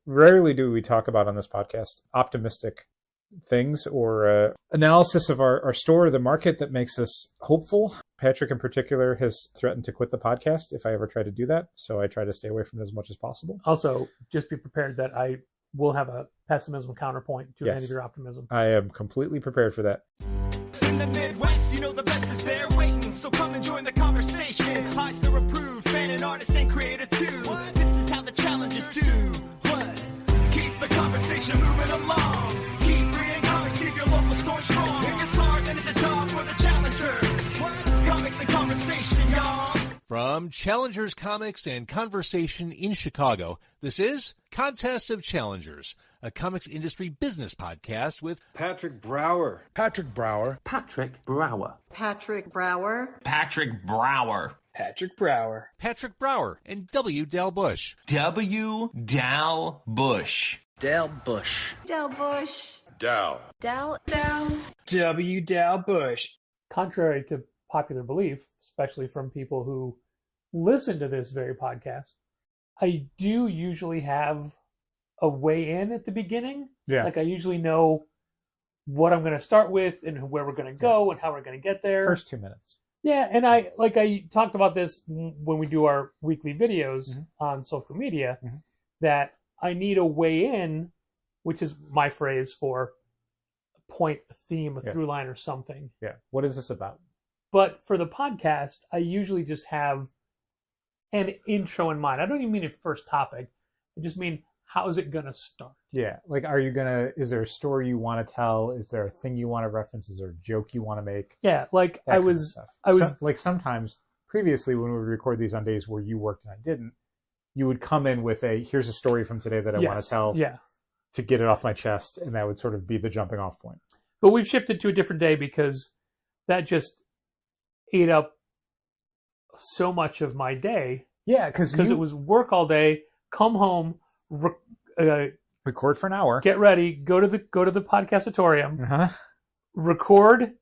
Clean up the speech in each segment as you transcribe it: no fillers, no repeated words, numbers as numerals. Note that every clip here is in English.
rarely do we talk about on this podcast optimistic things or analysis of our store or the market that makes us hopeful. Patrick in particular has threatened to quit the podcast if I ever try to do that, so I try to stay away from it as much as possible. Also, just be prepared that I will have a pessimism counterpoint to any of your optimism. I am completely prepared for that. In the Midwest, you know the best is there waiting, so come and join the conversation. Highs to approved, fan and artist and creator too. This is how the challenges do. What? Keep the conversation moving along. Keep reading comics, keep your local store strong. It gets hard, then it's a job for the challengers. What? Comics and conversation, y'all. From Challengers Comics and Conversation in Chicago, this is Contest of Challengers, a comics industry business podcast with Patrick Brower. Patrick Brower. Patrick Brower. Patrick Brower. Patrick Brower. Patrick Brower. Patrick Brower and W. Dal Bush. W. Dal Bush. Dal Bush. Dal Bush. Dal. Dal. W. Dal Bush. Contrary to popular belief, especially from people who listen to this very podcast, I do usually have a way in at the beginning. Yeah. Like I usually know what I'm going to start with and where we're going to go and how we're going to get there. First 2 minutes. Yeah, and I talked about this when we do our weekly videos on social media, that I need a way in, which is my phrase for a point, a theme, a through line or something. Yeah. What is this about? But for the podcast, I usually just have an intro in mind. I don't even mean a first topic. I just mean, how is it going to start? Yeah. Like, is there a story you want to tell? Is there a thing you want to reference? Is there a joke you want to make? Yeah. Like like sometimes previously when we would record these on days where you worked and I didn't, you would come in with here's a story from today that I want to tell to get it off my chest. And that would sort of be the jumping off point. But we've shifted to a different day because that just ate up so much of my day. Yeah, because it was work all day, come home, record for an hour, get ready, go to the podcastatorium, record,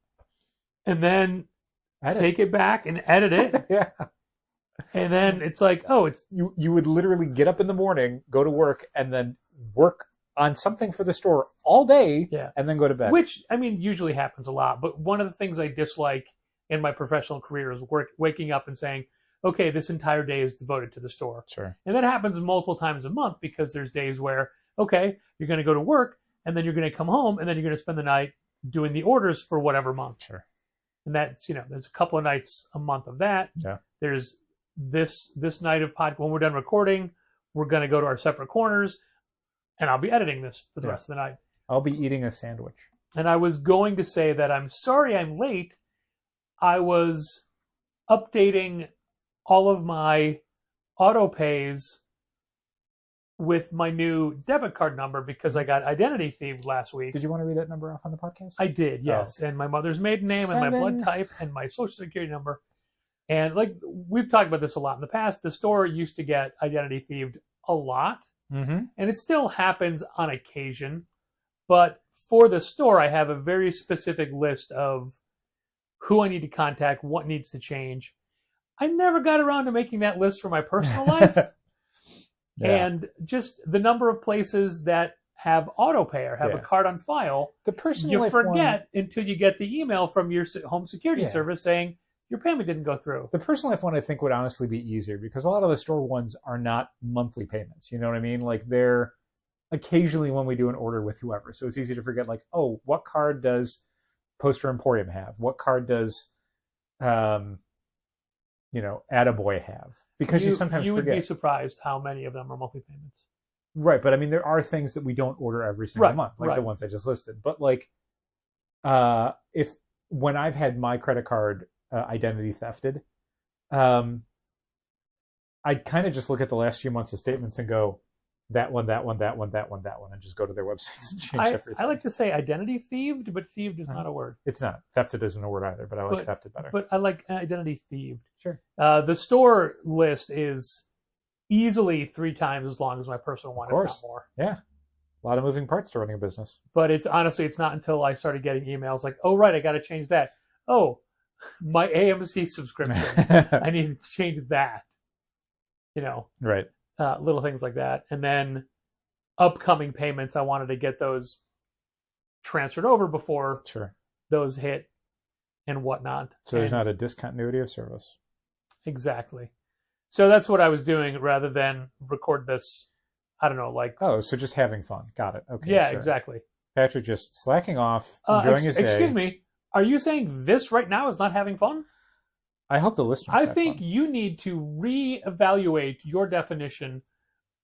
and then take it back and edit it. Yeah. And then it's like, you would literally get up in the morning, go to work, and then work on something for the store all day, and then go to bed. Which, I mean, usually happens a lot. But one of the things I dislike in my professional career is waking up and saying, okay, this entire day is devoted to the store. Sure. And that happens multiple times a month because there's days where, okay, you're going to go to work and then you're going to come home and then you're going to spend the night doing the orders for whatever month. Sure. And that's, there's a couple of nights a month of that. Yeah. There's this night of when we're done recording, we're going to go to our separate corners and I'll be editing this for the rest of the night. I'll be eating a sandwich. And I was going to say that I'm sorry I'm late. I was updating all of my auto pays with my new debit card number because I got identity thieved last week. Did you want to read that number off on the podcast? I did, yes. And my mother's maiden name and my blood type and my social security number. And like we've talked about this a lot in the past, the store used to get identity thieved a lot. Mm-hmm. And it still happens on occasion. But for the store, I have a very specific list of who I need to contact, what needs to change. I never got around to making that list for my personal life. And just the number of places that have auto pay or have a card on file, the personal you life forget until you get the email from your home security service saying your payment didn't go through. The personal life one I think would honestly be easier because a lot of the store ones are not monthly payments. You know what I mean? Like they're occasionally when we do an order with whoever. So it's easy to forget like, oh, what card does Poster Emporium have? What card does Attaboy have? Because you sometimes you forget. would be surprised how many of them are monthly payments. Right, but I mean there are things that we don't order every single month, like the ones I just listed. But like when I've had my credit card identity thefted, I kind of just look at the last few months of statements and go, that one, and just go to their websites and change everything. I like to say identity thieved, but thieved is not a word. It's not. Thefted isn't a word either, but I like thefted better. But I like identity thieved. Sure. The store list is easily 3 times as long as my personal one, if not more. Yeah. A lot of moving parts to running a business. But it's not until I started getting emails like, oh, right, I got to change that. Oh, my AMC subscription. I need to change that. Right. Little things like that. And then upcoming payments. I wanted to get those transferred over before Sure. those hit and whatnot. So there's And- not a discontinuity of service. Exactly. So that's what I was doing rather than record this, I don't know, like, Oh, so just having fun. Got it. Okay. yeah, sure. exactly. Patrick just slacking off, enjoying his day. Excuse me. Are you saying this right now is not having fun? I hope the listeners I have think fun. you need to reevaluate your definition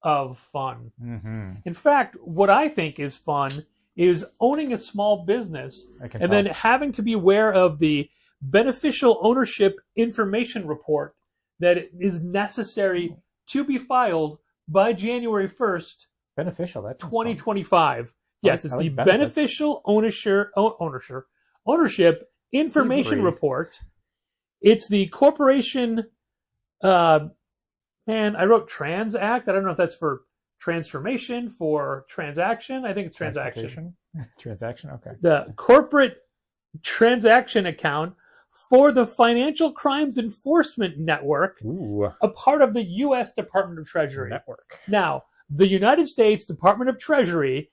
of fun. Mm-hmm. In fact, what I think is fun is owning a small business I can and tell. then having to be aware of the beneficial ownership information report that is necessary to be filed by January 1st, Beneficial. That's 2025. Yes, I it's like the benefits. beneficial ownership information Thievery. report. It's the corporation, I wrote Trans Act. I don't know if that's for transformation, for transaction. I think it's transaction. Transaction. Okay. The corporate transaction account for the Financial Crimes Enforcement Network, Ooh. a part of the U.S. Department of Treasury. Network. Now, the United States Department of Treasury,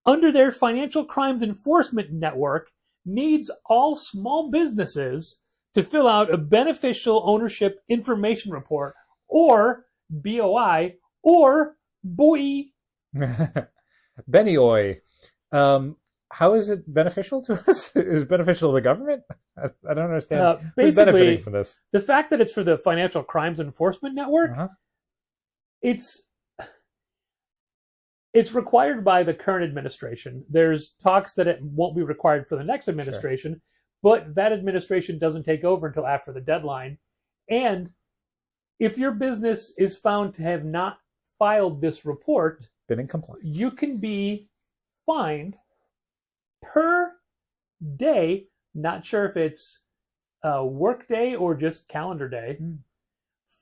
under their Financial Crimes Enforcement Network, needs all small businesses to fill out a beneficial ownership information report, or B.O.I, or B.O.I. Benny-oi. How is it beneficial to us? Is it beneficial to the government? I don't understand. Who's Basically, benefiting from this? the fact that it's for the Financial Crimes Enforcement Network, Uh-huh. it's required by the current administration. There's talks that it won't be required for the next administration, but that administration doesn't take over until after the deadline. And if your business is found to have not filed this report, Been in compliance. you can be fined per day, not sure if it's a work day or just calendar day,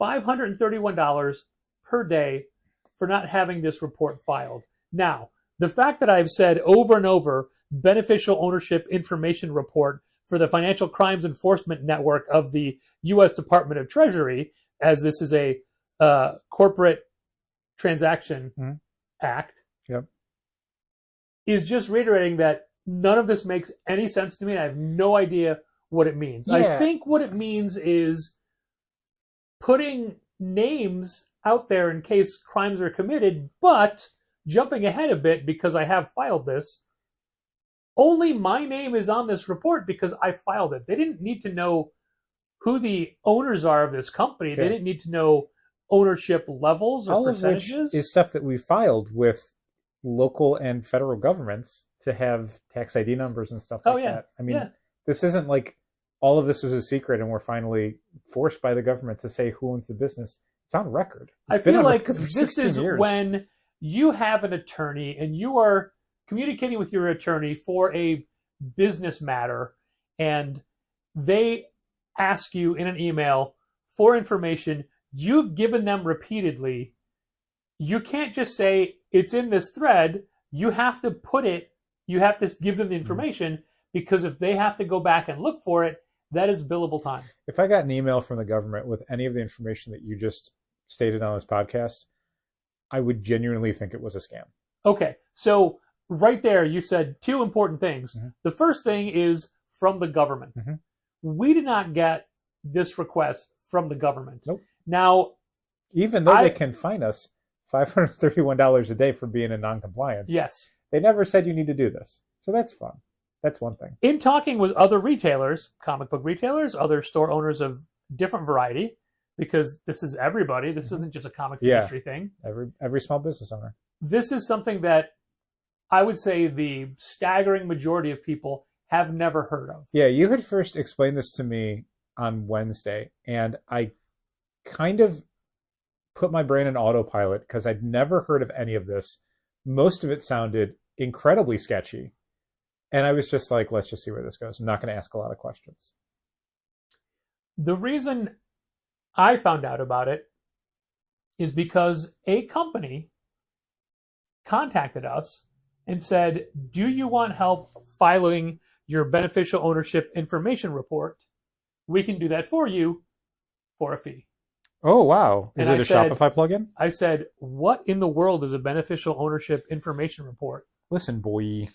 $531 per day for not having this report filed. Now, the fact that I've said over and over, beneficial ownership information report for the Financial Crimes Enforcement Network of the U.S. Department of Treasury, as this is a corporate transaction act, Yep. is just reiterating that none of this makes any sense to me, and I have no idea what it means. I Yeah. think what it means is putting names out there in case crimes are committed, but jumping ahead a bit because I have filed this, only my name is on this report because I filed it. They didn't need to know who the owners are of this company. Okay. They didn't need to know ownership levels or All of which percentages. is stuff that we filed with local and federal governments to have tax ID numbers and stuff like that. I mean, this isn't like all of this was a secret and we're finally forced by the government to say who owns the business. It's on record. I It's been feel on like record for this 16 is years. when you have an attorney and you are communicating with your attorney for a business matter, and they ask you in an email for information you've given them repeatedly. You can't just say it's in this thread. You have to you have to give them the information, because if they have to go back and look for it, that is billable time. If I got an email from the government with any of the information that you just stated on this podcast, I would genuinely think it was a scam. Okay, so right there you said two important things. The first thing is from the government. We did not get this request from the government. Nope. Now, even though they can fine us $531 a day for being in noncompliance, yes, they never said you need to do this. So that's fun. That's one thing. in talking with other retailers, comic book retailers, other store owners of different variety, because this is everybody. This isn't just a comics industry thing. Every small business owner. This is something that I would say the staggering majority of people have never heard of. Yeah, you had first explained this to me on Wednesday, and I kind of put my brain in autopilot because I'd never heard of any of this. Most of it sounded incredibly sketchy. And I was just like, let's just see where this goes. I'm not going to ask a lot of questions. The reason I found out about it is because a company contacted us and said, do you want help filing your beneficial ownership information report? We can do that for you for a fee. Oh, wow. Is And it I a said- Shopify plugin? I said, what in the world is a beneficial ownership information report? Listen, boy.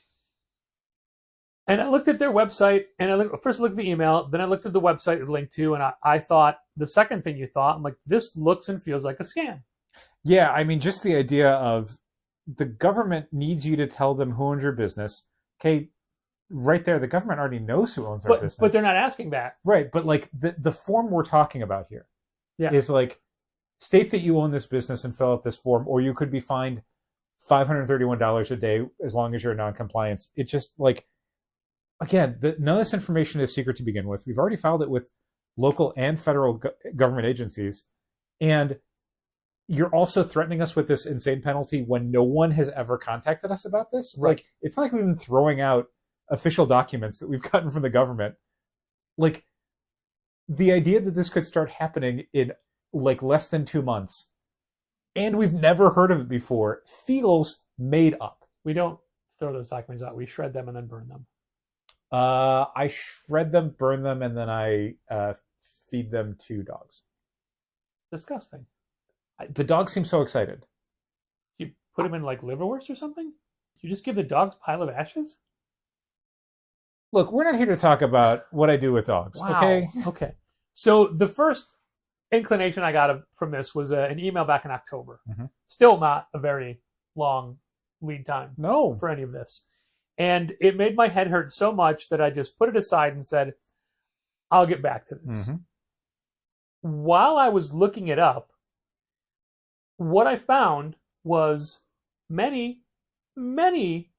And I looked at their website, and first I looked at the email, then I looked at the website it linked to, and I thought, the second thing you thought, I'm like, this looks and feels like a scam. Yeah, I mean, just the idea of the government needs you to tell them who owns your business. Okay, right there, the government already knows who owns our business. But they're not asking that. Right, but like the form we're talking about here is like, state that you own this business and fill out this form, or you could be fined $531 a day as long as you're in non-compliance. It just like, again, none of this information is secret to begin with. We've already filed it with local and federal government agencies, and you're also threatening us with this insane penalty when no one has ever contacted us about this. Right. Like, it's not like we've been throwing out official documents that we've gotten from the government. Like, the idea that this could start happening in like less than 2 months, and we've never heard of it before, feels made up. We don't throw those documents out. We shred them and then burn them. I shred them, burn them, and then I feed them to dogs. Disgusting. The dogs seem so excited. You put them in like liverwurst or something? You just give the dogs a pile of ashes? Look, we're not here to talk about what I do with dogs, Wow. okay? Okay. So the first inclination I got from this was an email back in October. Mhm. Still not a very long lead time No. for any of this. And it made my head hurt so much that I just put it aside and said, I'll get back to this. Mhm. While I was looking it up, what I found was many, many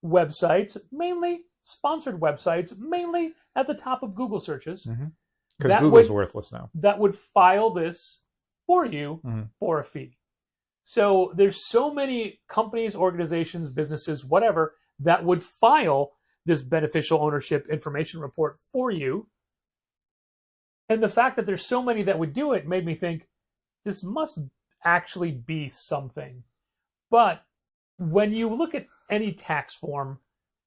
websites, mainly sponsored websites, mainly at the top of Google searches, Because that Google's would- worthless now. that would file this for you Mhm. for a fee. So there's so many companies, organizations, businesses, whatever, that would file this beneficial ownership information report for you. And the fact that there's so many that would do it made me think this must actually be something. But when you look at any tax form,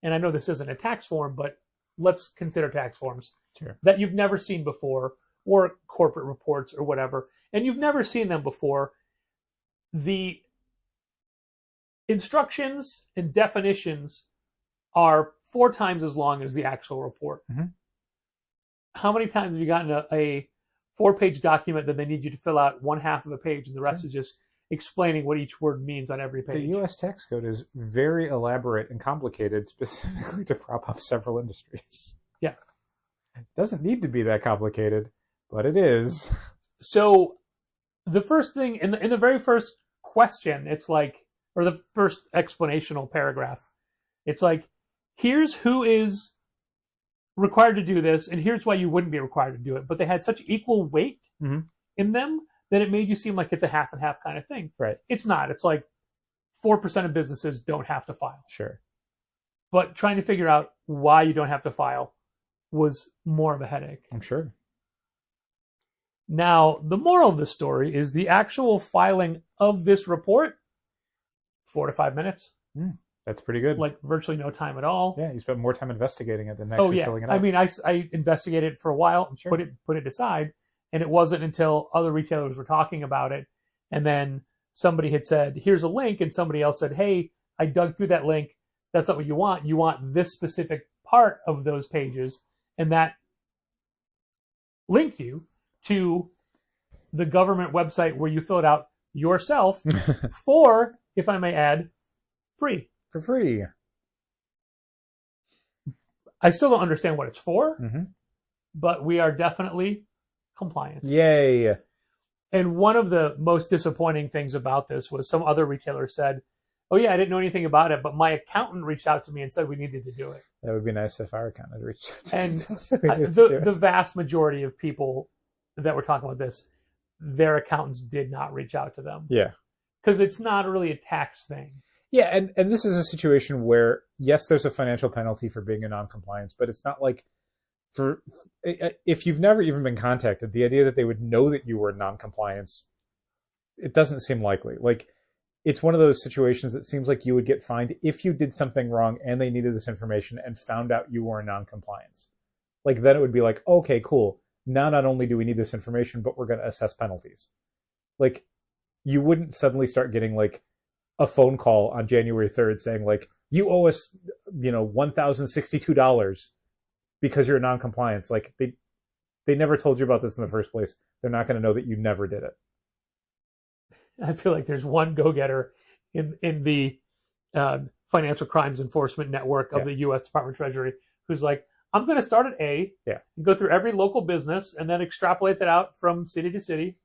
and I know this isn't a tax form, but let's consider tax forms Sure. that you've never seen before, or corporate reports or whatever, and you've never seen them before, the instructions and definitions are 4 times as long as the actual report. Mhm. How many times have you gotten a 4-page document that they need you to fill out 1/2 of a page and the rest is just explaining what each word means on every The page? U.S. tax code is very elaborate and complicated, specifically to prop up several industries. Yeah. It doesn't need to be that complicated, but it is. So the first thing in the very first question, it's like, or the first explanational paragraph, it's like, here's who is required to do this, and here's why you wouldn't be required to do it. But they had such equal weight Mhm. in them that it made you seem like it's a half and half kind of thing. Right. It's not. It's like 4% of businesses don't have to file. Sure. But trying to figure out why you don't have to file was more of a headache. I'm sure. Now, the moral of the story is the actual filing of this report, 4 to 5 minutes, That's pretty good. like virtually no time at all. Yeah, you spent more time investigating it than actually filling it out. I mean, I investigated it for a while and Sure. put it aside, and it wasn't until other retailers were talking about it, and then somebody had said, "Here's a link," and somebody else said, "Hey, I dug through that link. That's not what you want. You want this specific part of those pages," and that linked you to the government website where you fill it out yourself for, if I may add, free. For free. I still don't understand what it's for, Mm-hmm. but we are definitely compliant. Yay. And one of the most disappointing things about this was some other retailer said, "Oh yeah, I didn't know anything about it, but my accountant reached out to me and said we needed to do it." That would be nice if our accountant reached out to And us that we needed to do it. the vast majority of people that were talking about this, their accountants did not reach out to them Yeah. because it's not really a tax thing. Yeah, and this is a situation where, yes, there's a financial penalty for being in non-compliance, but it's not like if you've never even been contacted, the idea that they would know that you were in non-compliance, it doesn't seem likely. Like, it's one of those situations that seems like you would get fined if you did something wrong and they needed this information and found out you were in non-compliance. Like, then it would be like, okay, cool. now not only do we need this information, but we're going to assess penalties. Like, you wouldn't suddenly start getting like a phone call on January 3rd saying like, you owe us, $1,062 because you're non-compliance. Like, they never told you about this in the first place. They're not going to know that you never did it. I feel like there's one go-getter in the financial crimes enforcement network of the U.S. Department of Treasury who's like, I'm going to start at A, and go through every local business, and then extrapolate that out from city to city.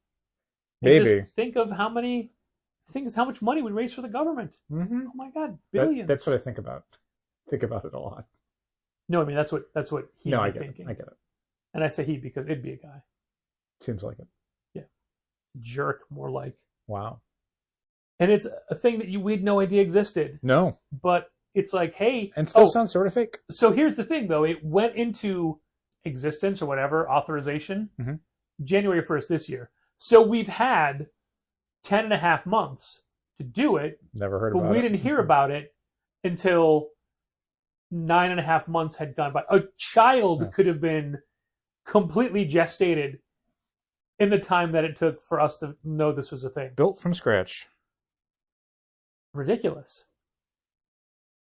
Maybe. Just think of how much money we raise for the government. Mm-hmm. Oh my God, billions. That's what I think about. Think about it a lot. No, I mean that's what he no, would I be get thinking. it. I get it. And I say he because it'd be a guy. Seems like it. Yeah, jerk, more like. Wow. And it's a thing that we had no idea existed. No. But it's like, hey, and still sounds sort of fake. So here's the thing, though. It went into existence or whatever, authorization, January 1st this year. So we've had 10 and a half months to do it. Never heard about it. But we didn't hear about it until 9.5 months had gone by. A child could have been completely gestated in the time that it took for us to know this was a thing. Built from scratch. Ridiculous.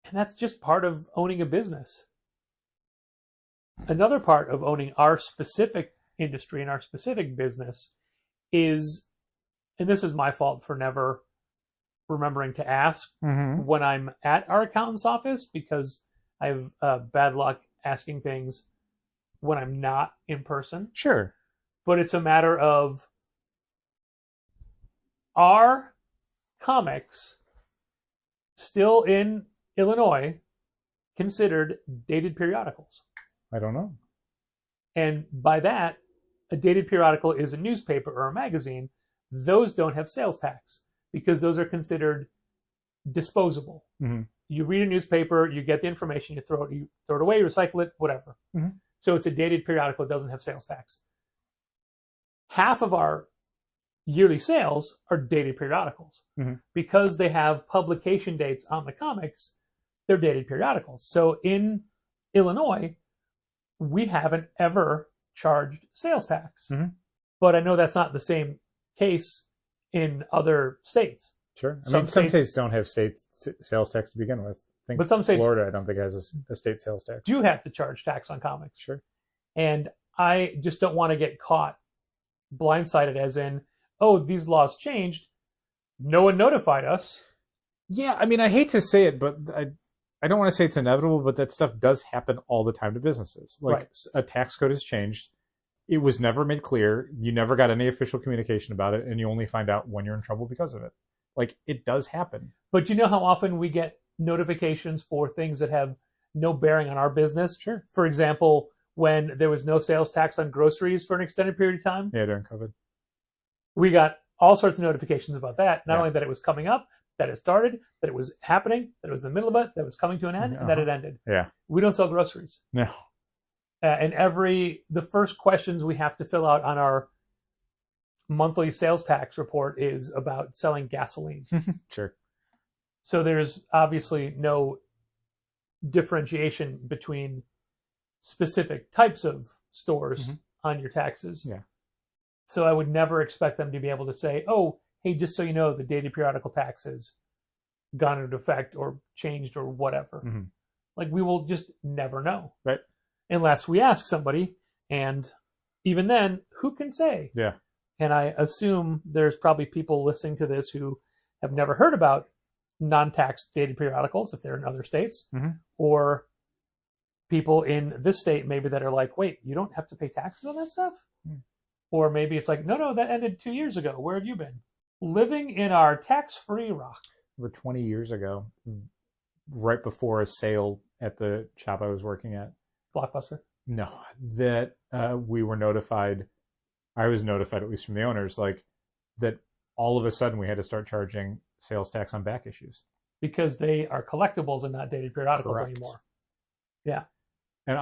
And that's just part of owning a business. Another part of owning our specific industry and our specific business is, and this is my fault for never remembering to ask when I'm at our accountant's office, because I have bad luck asking things when I'm not in person. Sure. But it's a matter of, are comics still in Illinois considered dated periodicals? I don't know. And by that, a dated periodical is a newspaper or a magazine. Those don't have sales tax because those are considered disposable. You read a newspaper, you get the information, you throw it away, you recycle it, whatever. So it's a dated periodical. It doesn't have sales tax. Half of our yearly sales are dated periodicals because they have publication dates on the comics. They're dated periodicals. So in Illinois, we haven't ever charged sales tax. But I know that's not the same case in other states. Sure. I mean, some states don't have state sales tax to begin with. But some states, Florida, I don't think has a state sales tax. Do have to charge tax on comics. Sure. And I just don't want to get caught blindsided as in, oh, these laws changed. No one notified us. Yeah, I mean, I hate to say it, but I don't want to say it's inevitable, but that stuff does happen all the time to businesses. Like, a tax code has changed. It was never made clear. You never got any official communication about it, and you only find out when you're in trouble because of it. Like, it does happen. But you know how often we get notifications for things that have no bearing on our business? Sure. For example, when there was no sales tax on groceries for an extended period of time. Yeah, during COVID. We got all sorts of notifications about that. Not only that it was coming up, that it started, that it was happening, that it was in the middle of it, that it was coming to an end, and that it ended. Yeah. We don't sell groceries. No. And the first questions we have to fill out on our monthly sales tax report is about selling gasoline. Sure. So there's obviously no differentiation between specific types of stores on your taxes. Yeah. So I would never expect them to be able to say, oh, hey, just so you know, the dated periodical tax has gone into effect or changed or whatever. Like, we will just never know. Right. Unless we ask somebody. And even then, who can say? Yeah. And I assume there's probably people listening to this who have never heard about non-tax dated periodicals if they're in other states, or people in this state maybe that are like, wait, you don't have to pay taxes on that stuff? Or maybe it's like, no, that ended 2 years ago. Where have you been? Living in our tax-free rock. Over 20 years ago, right before a sale at the shop I was working at. Blockbuster? No, that we were notified. I was notified, at least from the owners, like that all of a sudden we had to start charging sales tax on back issues. Because they are collectibles and not dated periodicals anymore. Yeah. And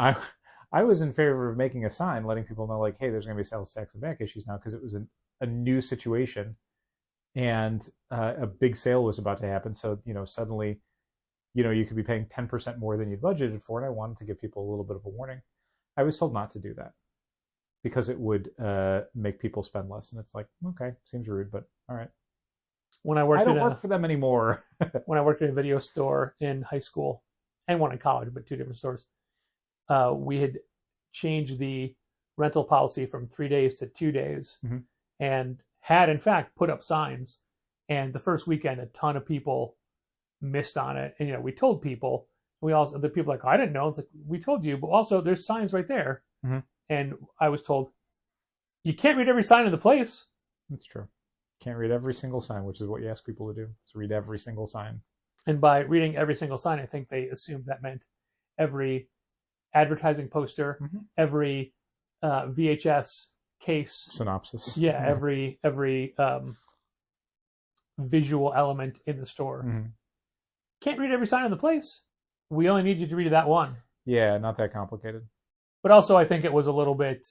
I was in favor of making a sign letting people know, like, hey, there's going to be sales tax and back issues now, because it was a new situation and a big sale was about to happen. So, suddenly, you could be paying 10% more than you budgeted for, and I wanted to give people a little bit of a warning. I was told not to do that because it would make people spend less. And it's like, okay, seems rude, but all right. When I I don't work for them anymore. when I worked at a video store in high school and one in college, but 2 different stores, we had changed the rental policy from 3 days to 2 days, Mhm. and had in fact put up signs. And the first weekend, a ton of people missed on it. And we told people. The people were like, I didn't know. It's like, we told you, but also there's signs right there. Mhm. And I was told, you can't read every sign in the place. That's true. Can't read every single sign, which is what you ask people to do. Is read every single sign. And by reading every single sign, I think they assumed that meant every advertising poster, Mhm. every VHS case Synopsis. Yeah, every visual element in the store. Mhm. Can't read every sign in the place. We only need you to read that one. Yeah, not that complicated. But also, I think it was a little bit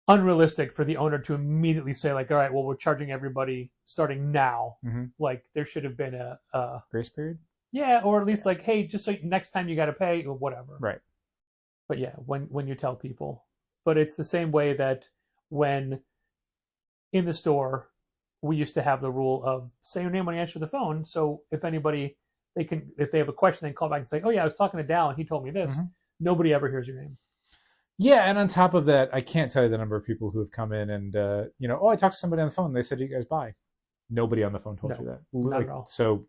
unrealistic for the owner to immediately say, like, all right, well, we're charging everybody starting now. Mhm. Like, there should have been a Grace period? yeah, or at least like, hey, just like next time you got to pay or whatever. Right. But yeah, when you tell people. But it's the same way that when in the store, we used to have the rule of say your name when you answer the phone. So if anybody, if they have a question, they can call back and say, oh yeah, I was talking to Dal and he told me this. Mhm. Nobody ever hears your name. Yeah, and on top of that, I can't tell you the number of people who have come in and, oh, I talked to somebody on the phone. They said, you guys buy. Nobody on the phone told No, you that. not at all. So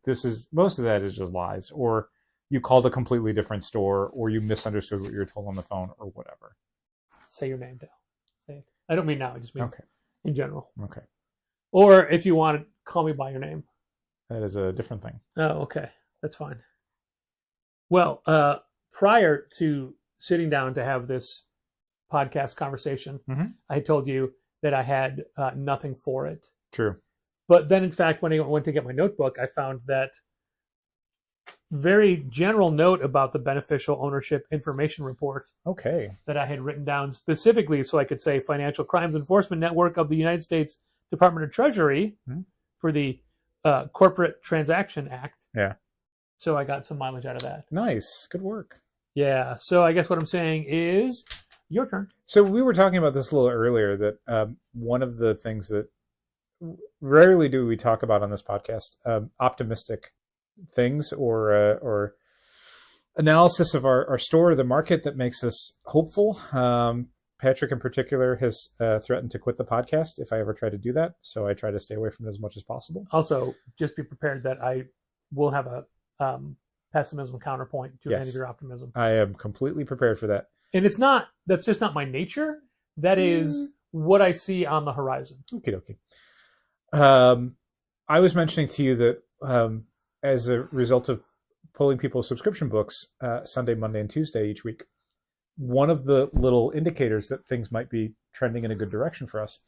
most of that is just lies. Or you called a completely different store, or you misunderstood what you were told on the phone, or whatever. Say your name, Dal. Say it. I don't mean now. I just mean Okay. in general. Okay. Or if you want to call me by your name. That is a different thing. Oh, okay. That's fine. Well, prior to sitting down to have this podcast conversation, Mhm. I told you that I had nothing for it. True. But then, in fact, when I went to get my notebook, I found that very general note about the beneficial ownership information report Okay. that I had written down specifically so I could say Financial Crimes Enforcement Network of the United States Department of Treasury for the Corporate Transaction Act. Yeah. So I got some mileage out of that. Nice. Good work. Yeah. So I guess what I'm saying is your turn. So we were talking about this a little earlier, that one of the things that rarely do we talk about on this podcast, optimistic things or analysis of our store or the market that makes us hopeful. Patrick in particular has threatened to quit the podcast if I ever try to do that. So I try to stay away from it as much as possible. Also, just be prepared that I will have a pessimism counterpoint to any of your optimism. I am completely prepared for that. And that's just not my nature. That is what I see on the horizon. Okie dokie. I was mentioning to you that as a result of pulling people's subscription books Sunday, Monday, and Tuesday each week, one of the little indicators that things might be trending in a good direction for us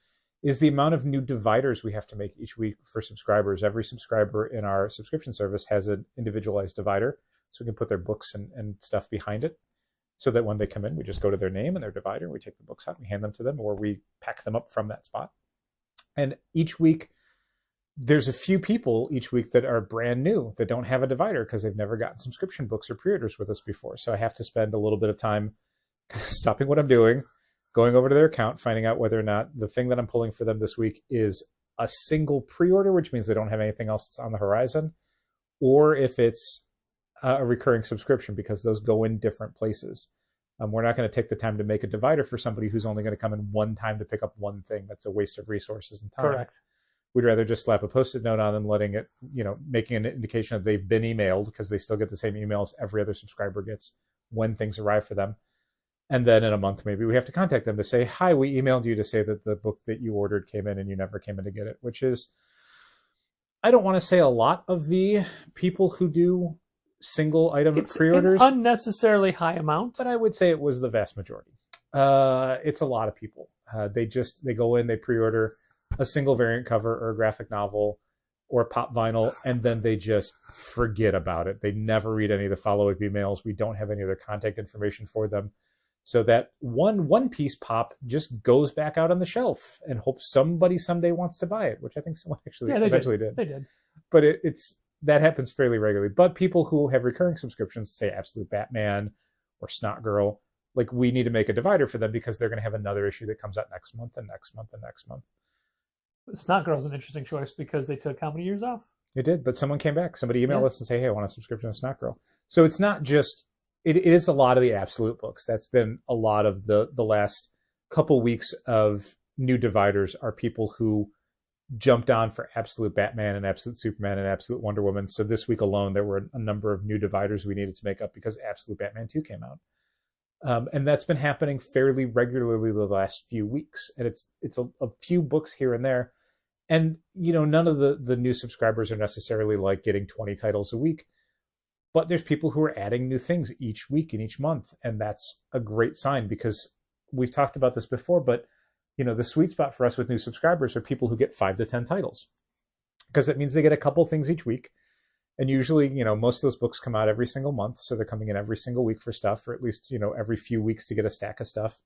is the amount of new dividers we have to make each week for subscribers. Every subscriber in our subscription service has an individualized divider, so we can put their books and stuff behind it, so that when they come in, we just go to their name and their divider, we take the books out, we hand them to them, or we pack them up from that spot. And each week, there's a few people each week that are brand new, that don't have a divider because they've never gotten subscription books or pre-orders with us before. So I have to spend a little bit of time stopping what I'm doing, going over to their account, finding out whether or not the thing that I'm pulling for them this week is a single pre-order, which means they don't have anything else that's on the horizon, or if it's a recurring subscription, because those go in different places. We're not going to take the time to make a divider for somebody who's only going to come in one time to pick up one thing. That's a waste of resources and time. Correct. We'd rather just slap a Post-it note on them, letting it, making an indication that they've been emailed, because they still get the same emails every other subscriber gets when things arrive for them. And then in a month, maybe we have to contact them to say, hi, we emailed you to say that the book that you ordered came in and you never came in to get it, which is, I don't want to say a lot of the people who do single item pre-orders. It's an unnecessarily high amount. But I would say it was the vast majority. It's a lot of people. They go in, they pre-order a single variant cover or a graphic novel or pop vinyl, and then they just forget about it. They never read any of the follow-up emails. We don't have any other contact information for them. So that one piece pop just goes back out on the shelf and hopes somebody someday wants to buy it, which I think someone actually eventually did. They did. But that happens fairly regularly. But people who have recurring subscriptions, say Absolute Batman or Snot Girl, like we need to make a divider for them because they're going to have another issue that comes out next month and next month and next month. Snot Girl's an interesting choice because they took how many years off? It did, but someone came back. Somebody emailed us and say, hey, I want a subscription to Snot Girl. So it's not just, it is a lot of the absolute books. That's been a lot of the last couple weeks of new dividers are people who jumped on for Absolute Batman and Absolute Superman and Absolute Wonder Woman. So this week alone, there were a number of new dividers we needed to make up because Absolute Batman 2 came out. And that's been happening fairly regularly the last few weeks. And it's a few books here and there. And, you know, none of the new subscribers are necessarily like getting 20 titles a week. But there's people who are adding new things each week and each month. And that's a great sign because we've talked about this before, but you know, the sweet spot for us with new subscribers are people who get 5 to 10 titles because that means they get a couple things each week. And usually, you know, most of those books come out every single month. So they're coming in every single week for stuff, or at least, you know, every few weeks to get a stack of stuff.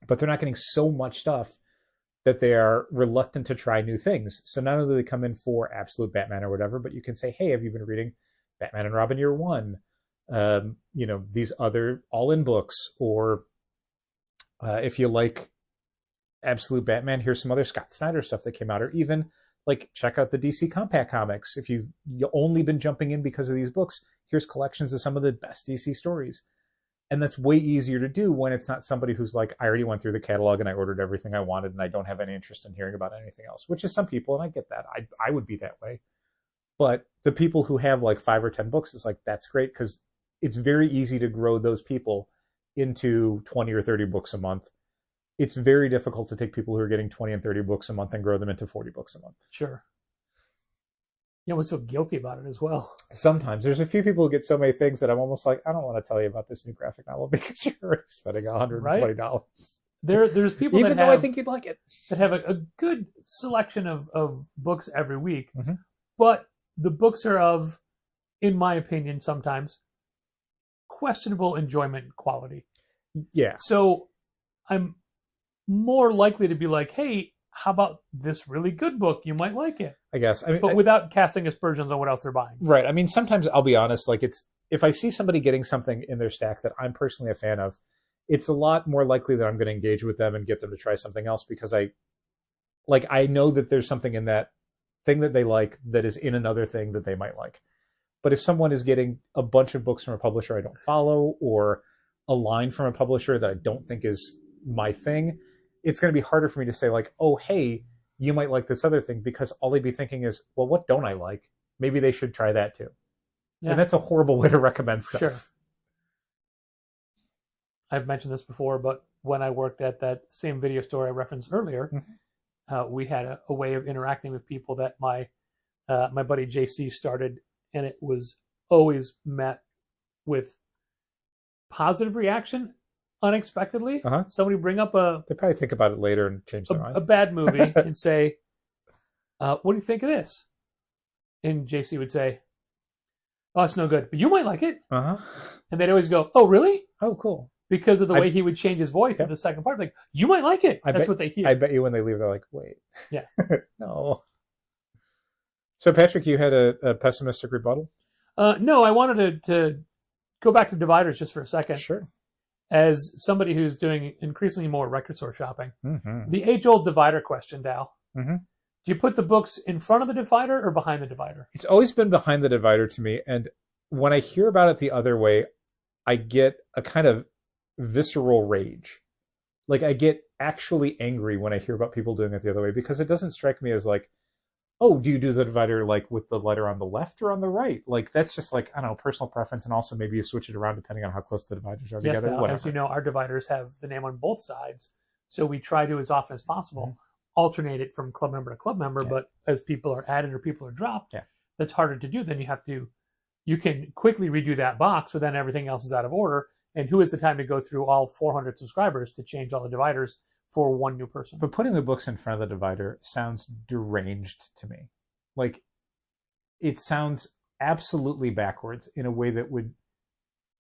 But they're not getting so much stuff that they are reluctant to try new things. So not only do they come in for Absolute Batman or whatever, but you can say, hey, have you been reading Batman and Robin Year One? You know, these other all-in books, or if you like Absolute Batman, here's some other Scott Snyder stuff that came out, or even like check out the DC Compact comics. If you've only been jumping in because of these books, here's collections of some of the best DC stories. And that's way easier to do when it's not somebody who's like, I already went through the catalog and I ordered everything I wanted and I don't have any interest in hearing about anything else, which is some people, and I get that. I would be that way. But the people who have like 5 or 10 books, is like, that's great because it's very easy to grow those people into 20 or 30 books a month. It's very difficult to take people who are getting 20 and 30 books a month and grow them into 40 books a month. Sure. You almost feel guilty about it as well. Sometimes. There's a few people who get so many things that I'm almost like, I don't want to tell you about this new graphic novel because you're already spending $120. Right? There's people Even though I think you'd like it. That have a good selection of books every week. Mm-hmm. But the books are of, in my opinion, sometimes questionable enjoyment quality. Yeah. So I'm more likely to be like, hey, how about this really good book? You might like it. I guess. I mean, but without casting aspersions on what else they're buying. Right. I mean, sometimes I'll be honest, like if I see somebody getting something in their stack that I'm personally a fan of, it's a lot more likely that I'm going to engage with them and get them to try something else because I know that there's something in that thing that they like that is in another thing that they might like. But if someone is getting a bunch of books from a publisher I don't follow, or a line from a publisher that I don't think is my thing, it's going to be harder for me to say like, oh, hey, you might like this other thing, because all they'd be thinking is, well, what don't I like? Maybe they should try that too. Yeah. And that's a horrible way to recommend stuff. Sure. I've mentioned this before, but when I worked at that same video store I referenced earlier, we had a way of interacting with people that my buddy JC started, and it was always met with positive reaction unexpectedly. Somebody bring up they probably think about it later and change their mind. A bad movie and say, what do you think of this? And JC would say, oh, it's no good, but you might like it. And they'd always go, oh, really? Oh, cool. Because of the way he would change his voice in the second part. Like, you might like it. That's what they hear. I bet you when they leave, they're like, wait. Yeah. No. So, Patrick, you had a pessimistic rebuttal? No, I wanted to go back to dividers just for a second. Sure. As somebody who's doing increasingly more record store shopping, the age-old divider question, Dal. Do you put the books in front of the divider or behind the divider? It's always been behind the divider to me. And when I hear about it the other way, I get a kind of visceral rage. Like, I get actually angry when I hear about people doing it the other way, because it doesn't strike me as like, oh, do you do the divider like with the letter on the left or on the right? Like, that's just like, I don't know, personal preference. And also maybe you switch it around depending on how close the dividers are together. Dal, as you know, our dividers have the name on both sides. So we try to, as often as possible, alternate it from club member to club member. But as people are added or people are dropped, that's harder to do. Then you can quickly redo that box, but then everything else is out of order. And who has the time to go through all 400 subscribers to change all the dividers for one new person? But putting the books in front of the divider sounds deranged to me. Like, it sounds absolutely backwards in a way that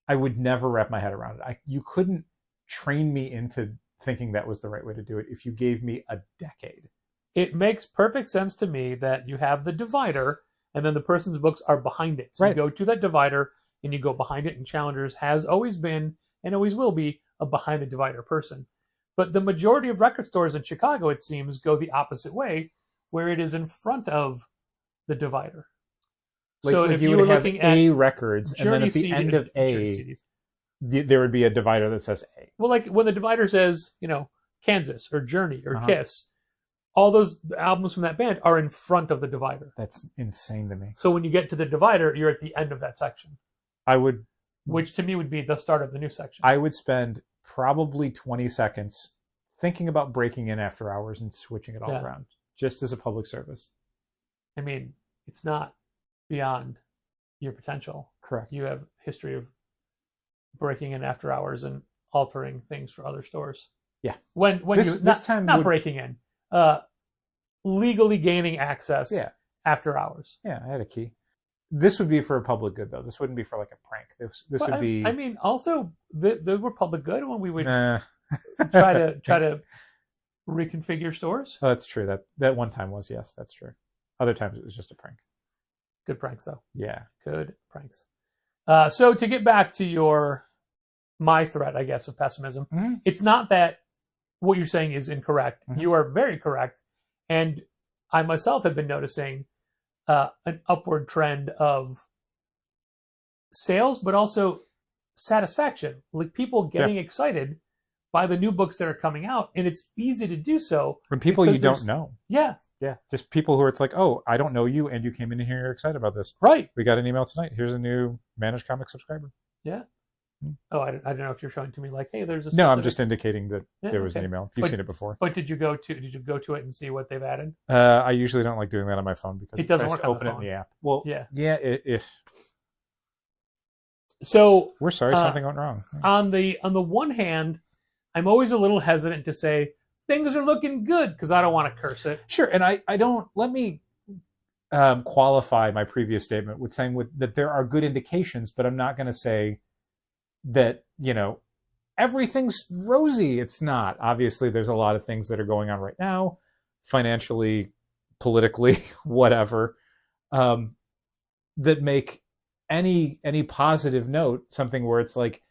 I would never wrap my head around it. You couldn't train me into thinking that was the right way to do it if you gave me a decade. It makes perfect sense to me that you have the divider and then the person's books are behind it. So you go to that divider and you go behind it, and Challengers has always been and always will be a behind the divider person. But the majority of record stores in Chicago, it seems, go the opposite way, where it is in front of the divider. So if you were would have looking A at records, and then Journey at the CD end of Journey A, CDs. there would be a divider that says A. Well, like when the divider says, Kansas or Journey or Uh-huh. Kiss, all those albums from that band are in front of the divider. That's insane to me. So when you get to the divider, you're at the end of that section, which to me would be the start of the new section. I would spend probably 20 seconds thinking about breaking in after hours and switching it all Yeah. around, just as a public service. I mean, it's not beyond your potential. Correct. You have history of breaking in after hours and altering things for other stores. Yeah. When This- you this not, time not would- breaking in, legally gaining access Yeah. after hours. Yeah, I had a key. This would be for a public good, though. This wouldn't be for like a prank. This But would be. I mean, also the were public good when we would Nah. try to reconfigure stores. Oh, that's true. That one time was, yes, that's true. Other times it was just a prank. Good pranks, though. Yeah. Good pranks. So to get back to my threat, I guess, of pessimism, Mhm. it's not that what you're saying is incorrect. Mhm. You are very correct. And I myself have been noticing an upward trend of sales, but also satisfaction. Like people getting excited by the new books that are coming out. And it's easy to do so. From people because you don't there's- know. Yeah, Yeah. Just people who are, it's like, oh, I don't know you, and you came in here, you're excited about this. right. We got an email tonight. Here's a new Managed Comics subscriber. Oh, I don't know if you're showing to me like, hey, there's a No, I'm specific- just indicating that Yeah, there was an okay. email. You've But- seen it before. But did you go to it and see what they've added? I usually don't like doing that on my phone because It doesn't tries work to on the open it in phone. the app. Well, Yeah. yeah. So We're sorry, Uh, something went wrong. on the one hand, I'm always a little hesitant to say things are looking good because I don't want to curse it. Sure, and I don't. Let me qualify my previous statement with saying that there are good indications, but I'm not going to say that everything's rosy. It's not. Obviously, there's a lot of things that are going on right now, financially, politically, whatever, that make any positive note something where it's like,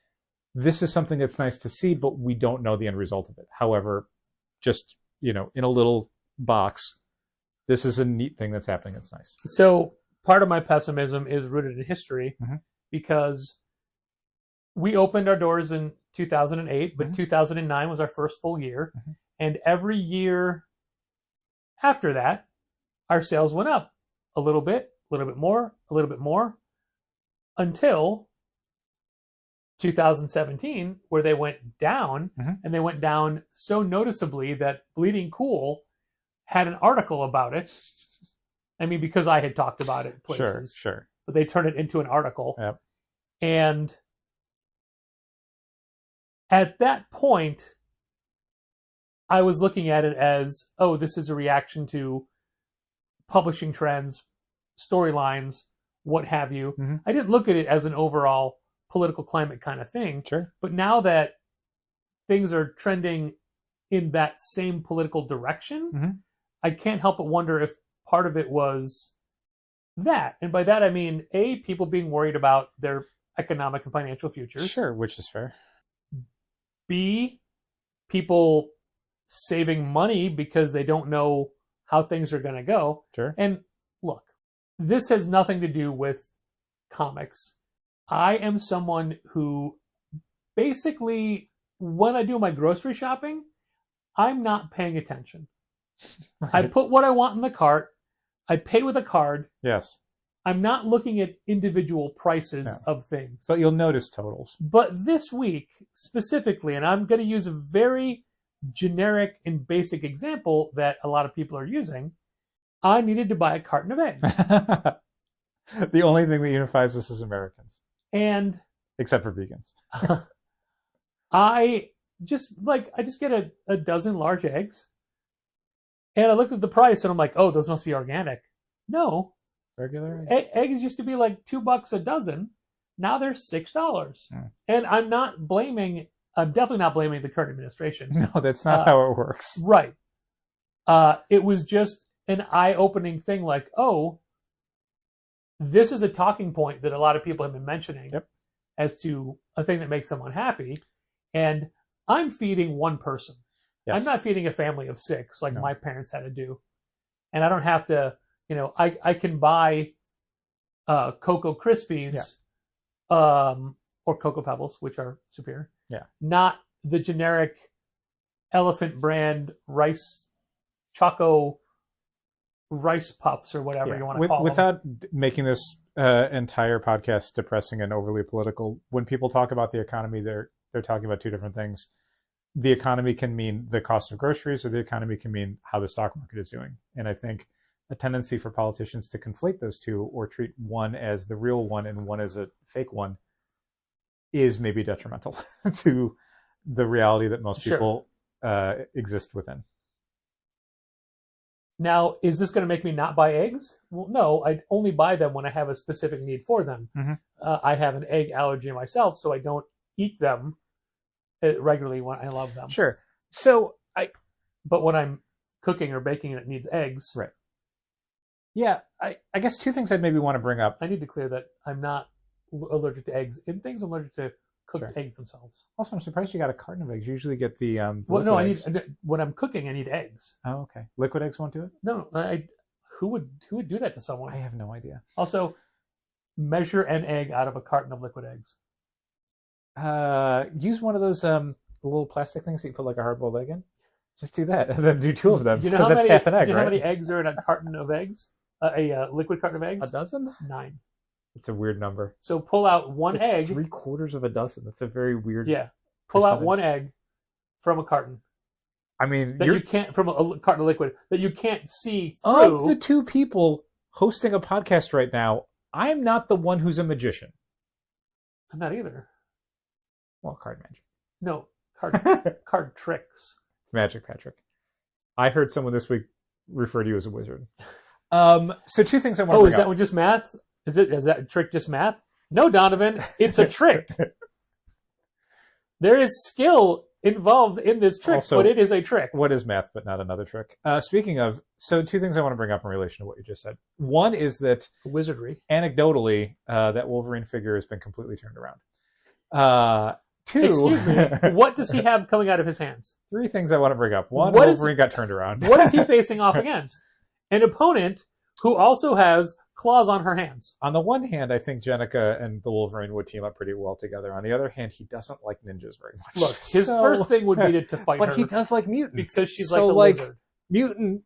this is something that's nice to see, but we don't know the end result of it. However, just in a little box, this is a neat thing that's happening. It's nice. So part of my pessimism is rooted in history Mhm. because we opened our doors in 2008, but Mhm. 2009 was our first full year. Mhm. And every year after that, our sales went up a little bit more, until 2017, where they went down, Mhm. and they went down so noticeably that Bleeding Cool had an article about it. I mean, because I had talked about it places, Sure. but they turned it into an article. Yep. And at that point, I was looking at it as, oh, this is a reaction to publishing trends, storylines, what have you. Mhm. I didn't look at it as an overall political climate kind of thing. Sure. But now that things are trending in that same political direction, Mhm. I can't help but wonder if part of it was that. And by that, I mean, A, people being worried about their economic and financial futures. Sure, which is fair. B, people saving money because they don't know how things are going to go. Sure. And look, this has nothing to do with comics. I am someone who basically, when I do my grocery shopping, I'm not paying attention. I Right. put what I want in the cart. I pay with a card. Yes. I'm not looking at individual prices No. of things. But you'll notice totals. But this week specifically, and I'm going to use a very generic and basic example that a lot of people are using, I needed to buy a carton of eggs. The only thing that unifies us as Americans, And except for vegans. I just get a dozen large eggs. And I looked at the price and I'm like, oh, those must be organic. No, Regular? eggs used to be like $2 a dozen. Now they're $6. Hmm. And I'm definitely not blaming the current administration. No, that's not how it works. Right. It was just an eye-opening thing like, oh, this is a talking point that a lot of people have been mentioning Yep. as to a thing that makes them unhappy. And I'm feeding one person. Yes. I'm not feeding a family of 6 like No. my parents had to do. And I don't have to, I can buy Cocoa Krispies or Cocoa Pebbles, which are superior. Yeah. Not the generic Elephant brand Choco rice puffs or whatever you want to call them. Without making this entire podcast depressing and overly political, when people talk about the economy, they're talking about two different things. The economy can mean the cost of groceries, or the economy can mean how the stock market is doing. And I think a tendency for politicians to conflate those two, or treat one as the real one and one as a fake one, is maybe detrimental to the reality that most people exist within. Now, is this going to make me not buy eggs? Well, no, I only buy them when I have a specific need for them. Mm-hmm. I have an egg allergy myself, so I don't eat them regularly when I love them. Sure. So But when I'm cooking or baking and it needs eggs, right. Yeah, I guess two things I'd maybe want to bring up. I need to clear that I'm not allergic to eggs. In things, I'm allergic to cooked eggs themselves. Also, I'm surprised you got a carton of eggs. You usually get the well, no, eggs. when I'm cooking, I need eggs. Oh, okay. Liquid eggs won't do it? No, who would do that to someone? I have no idea. Also, measure an egg out of a carton of liquid eggs. Use one of those little plastic things that you put like a hard-boiled egg in. Just do that, and then do 2 of them. You know that's half an egg, you know right? how many eggs are in a carton of eggs? A liquid carton of eggs? A dozen? 9. It's a weird number. So pull out one egg. 3/4 of a dozen. That's a very weird. Yeah. Pull out one egg from a carton. I mean, you can't from a carton of liquid that you can't see through. Of the 2 people hosting a podcast right now, I'm not the one who's a magician. I'm not either. Well, card magic. No, card tricks. It's magic, Patrick. I heard someone this week refer to you as a wizard. So 2 things I want to bring is that one just math? Is that trick just math? No, Donovan, it's a trick. There is skill involved in this trick, also, but it is a trick. What is math but not another trick? Speaking of, so 2 things I want to bring up in relation to what you just said. One is that wizardry. Anecdotally, that Wolverine figure has been completely turned around. 2. Excuse me. What does he have coming out of his hands? 3 things I want to bring up. 1, Wolverine got turned around. What is he facing off against? An opponent who also has claws on her hands. On the one hand, I think Jenica and the Wolverine would team up pretty well together. On the other hand, he doesn't like ninjas very much. Look, his first thing would be to fight her. But he does like mutants. Because she's like a lizard. Mutant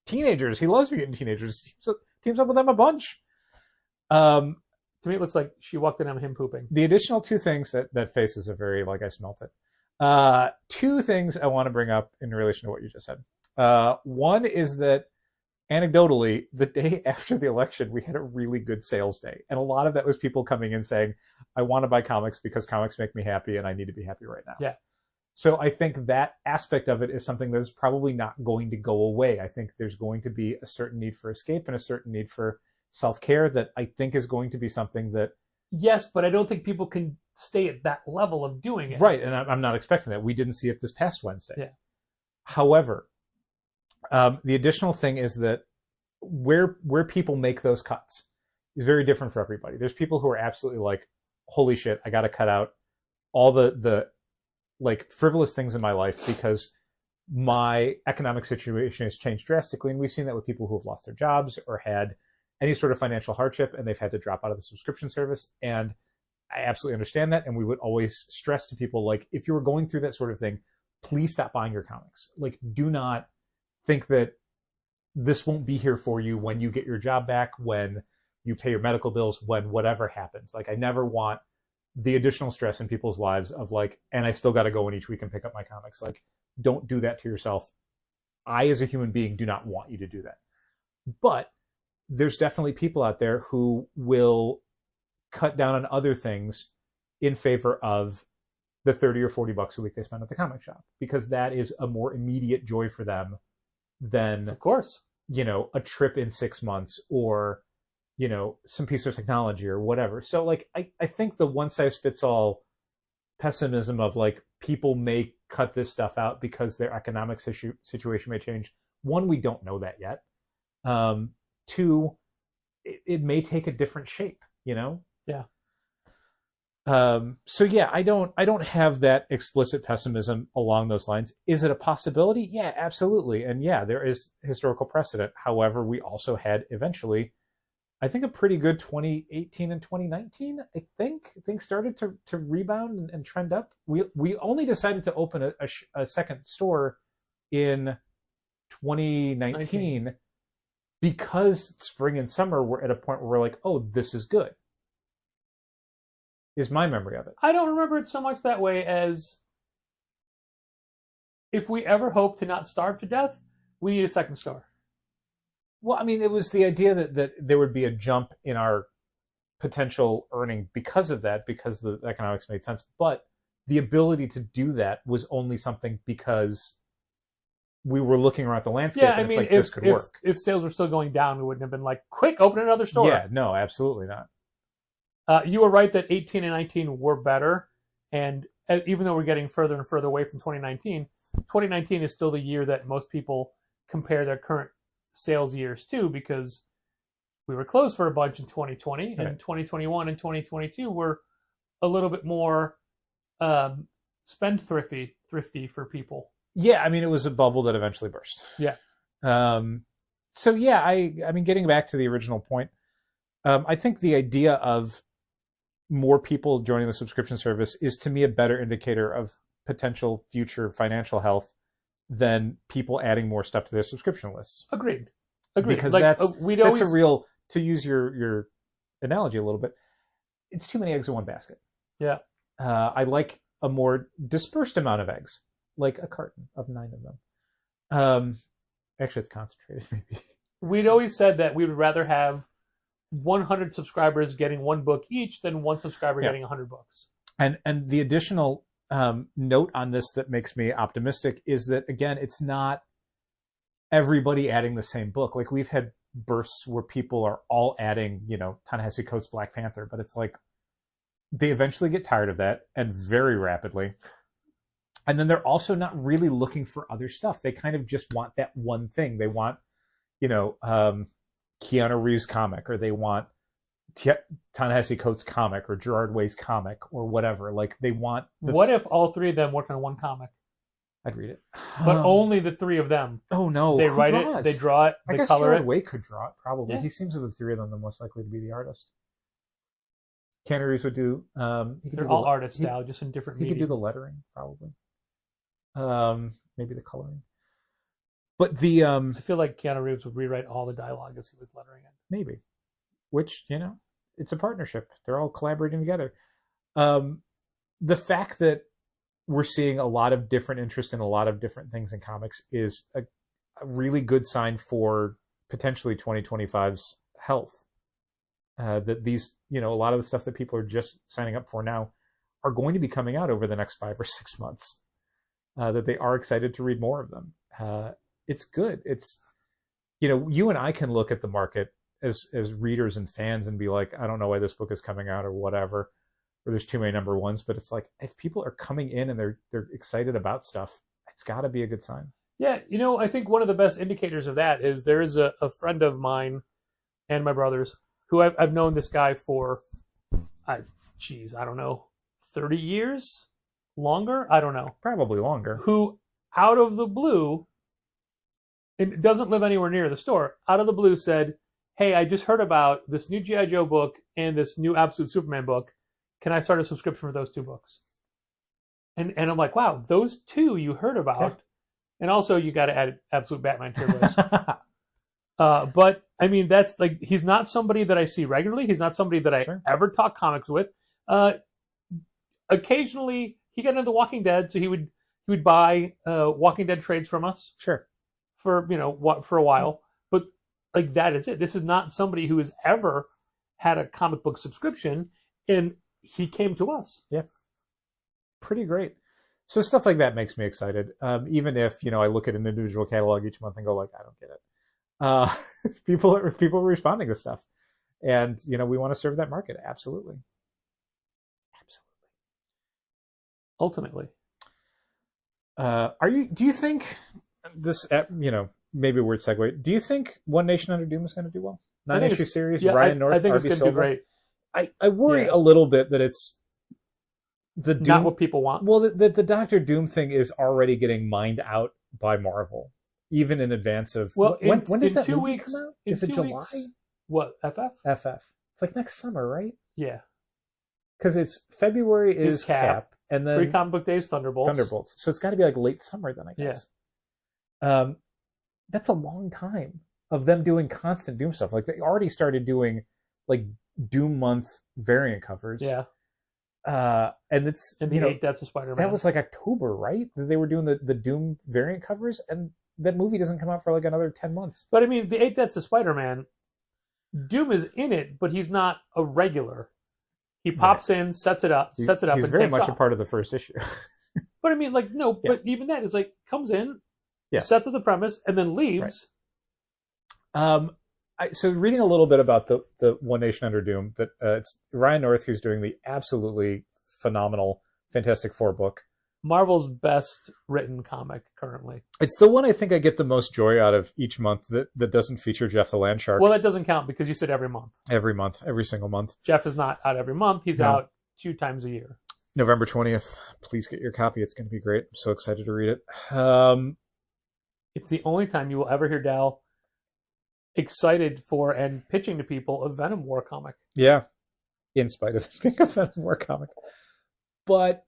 teenagers. He loves mutant teenagers. Teams up with them a bunch. To me, it looks like she walked in on him pooping. The additional 2 things that face is a very, like, I smelt it. 2 things I want to bring up in relation to what you just said. One is that anecdotally, the day after the election, we had a really good sales day. And a lot of that was people coming in saying, I want to buy comics because comics make me happy and I need to be happy right now. Yeah. So I think that aspect of it is something that is probably not going to go away. I think there's going to be a certain need for escape and a certain need for self-care that I think is going to be something that... Yes, but I don't think people can stay at that level of doing it. Right, and I'm not expecting that. We didn't see it this past Wednesday. Yeah. However, the additional thing is that where people make those cuts is very different for everybody. There's people who are absolutely like, holy shit, I got to cut out all the like frivolous things in my life because my economic situation has changed drastically. And we've seen that with people who have lost their jobs or had any sort of financial hardship and they've had to drop out of the subscription service. And I absolutely understand that. And we would always stress to people, like, if you were going through that sort of thing, please stop buying your comics. Like, do not think that this won't be here for you when you get your job back, when you pay your medical bills, when whatever happens. Like, I never want the additional stress in people's lives of like, and I still got to go in each week and pick up my comics. Like, don't do that to yourself. I, as a human being, do not want you to do that. But there's definitely people out there who will cut down on other things in favor of the 30 or 40 bucks a week they spend at the comic shop, because that is a more immediate joy for them than, of course, a trip in 6 months or, some piece of technology or whatever. So like, I think the one size fits all pessimism of like, people may cut this stuff out because their economic situation may change. 1, we don't know that yet. 2, it may take a different shape, Yeah. So yeah, I don't have that explicit pessimism along those lines. Is it a possibility? Yeah, absolutely. And yeah, there is historical precedent. However, we also had eventually, I think, a pretty good 2018 and 2019. I think things started to rebound and trend up. We only decided to open a second store in 2019 because spring and summer were at a point where we're like, oh, this is good. Is my memory of it. I don't remember it so much that way as if we ever hope to not starve to death, we need a second store. Well, I mean, it was the idea that there would be a jump in our potential earning because of that, because the economics made sense. But the ability to do that was only something because we were looking around the landscape. Yeah, I and mean, it's like, this could work. If sales were still going down, we wouldn't have been like, quick, open another store. Yeah, no, absolutely not. You were right that 18 and 19 were better. And even though we're getting further and further away from 2019, 2019 is still the year that most people compare their current sales years to, because we were closed for a bunch in 2020, Right. and 2021 and 2022 were a little bit more thrifty for people. Yeah, I mean, it was a bubble that eventually burst. Yeah. So yeah, I mean, getting back to the original point, I think the idea of more people joining the subscription service is, to me, a better indicator of potential future financial health than people adding more stuff to their subscription lists. Agreed. Because like, that's always... a real, to use your analogy a little bit, it's too many eggs in one basket. Yeah. I like a more dispersed amount of eggs, like a carton of 9 of them. Actually, it's concentrated, maybe. We'd always said that we would rather have 100 subscribers getting one book each than one subscriber getting 100 books. And the additional note on this that makes me optimistic is that, again, it's not everybody adding the same book. Like, we've had bursts where people are all adding, Ta-Nehisi Coates' Black Panther, but it's like they eventually get tired of that, and very rapidly. And then they're also not really looking for other stuff. They kind of just want that one thing. They want, Keanu Reeves comic, or they want Ta-Nehisi Coates comic, or Gerard Way's comic, or whatever. Like, they want... What if all three of them worked on one comic? I'd read it. But only the three of them. Oh, no. They Who write draws? it, they draw it, they I guess color Gerard it. Way could draw it, probably. Yeah. He seems, of the three of them, the most likely to be the artist. Keanu Reeves would do... They're all artist style, just in different He medium. could do the lettering, probably. Maybe the coloring. But I feel like Keanu Reeves would rewrite all the dialogue as he was lettering it. maybe. Which, it's a partnership. They're all collaborating together. The fact that we're seeing a lot of different interest in a lot of different things in comics is a really good sign for potentially 2025's health. That these, a lot of the stuff that people are just signing up for now are going to be coming out over the next 5 or 6 months. That they are excited to read more of them. It's good. It's, you and I can look at the market as readers and fans and be like, I don't know why this book is coming out or whatever, or there's too many number ones. But it's like, if people are coming in and they're excited about stuff, it's got to be a good sign. Yeah, I think one of the best indicators of that is there is a friend of mine and my brother's who I've known this guy for, I don't know, 30 years? Longer? I don't know. Probably longer. Who, out of the blue, and doesn't live anywhere near the store, out of the blue said, hey, I just heard about this new G.I. Joe book and this new Absolute Superman book. Can I start a subscription for those 2 books? And I'm like, wow, those 2 you heard about. Yeah. And also you got to add Absolute Batman to your list. But I mean, that's like, he's not somebody that I see regularly. He's not somebody that I ever talk comics with. Occasionally he got into The Walking Dead, so he would buy Walking Dead trades from us. Sure. For for a while. But like, that is it. This is not somebody who has ever had a comic book subscription, and he came to us. Yeah. Pretty great. So stuff like that makes me excited. Even if, I look at an individual catalog each month and go like, I don't get it. People are responding to stuff, and, we want to serve that market. Absolutely. Ultimately. Do you think this, maybe a weird segue, do you think One Nation Under Doom is going to do well? 9-issue series, yeah, Ryan North, I think it's RB going to Silva? do great. I worry a little bit that it's the Doom, not what people want. Well, the Doctor Doom thing is already getting mined out by Marvel, even in advance of. Well, when does in that 2 movie weeks, come out? in Is it 2 July? weeks, what, FF? FF. It's like next summer, right? Yeah. Because it's February is Cap, and then Free Comic Book Days, Thunderbolts. So it's got to be like late summer then, I guess. Yeah. That's a long time of them doing constant Doom stuff. Like they already started doing like Doom month variant covers. Yeah. And it's And the 8 Deaths of Spider-Man. That was like October, right? They were doing the Doom variant covers, and that movie doesn't come out for like another 10 months. But I mean, the 8 Deaths of Spider-Man, Doom is in it, but he's not a regular. He pops in, sets it up, He's and very takes much off. a part of the first issue. But I mean, like, no, but even that is like, comes in, Yes. sets up the premise, and then leaves. Right. So reading a little bit about the One Nation Under Doom, that it's Ryan North who's doing the absolutely phenomenal Fantastic Four book. Marvel's best written comic currently. It's the one I think I get the most joy out of each month that doesn't feature Jeff the Landshark. Well, that doesn't count because you said every month. Every single month. Jeff is not out every month. He's out 2 times a year. November 20th. Please get your copy. It's going to be great. I'm so excited to read it. It's the only time you will ever hear Dal excited for and pitching to people a Venom War comic. Yeah, in spite of being a Venom War comic. But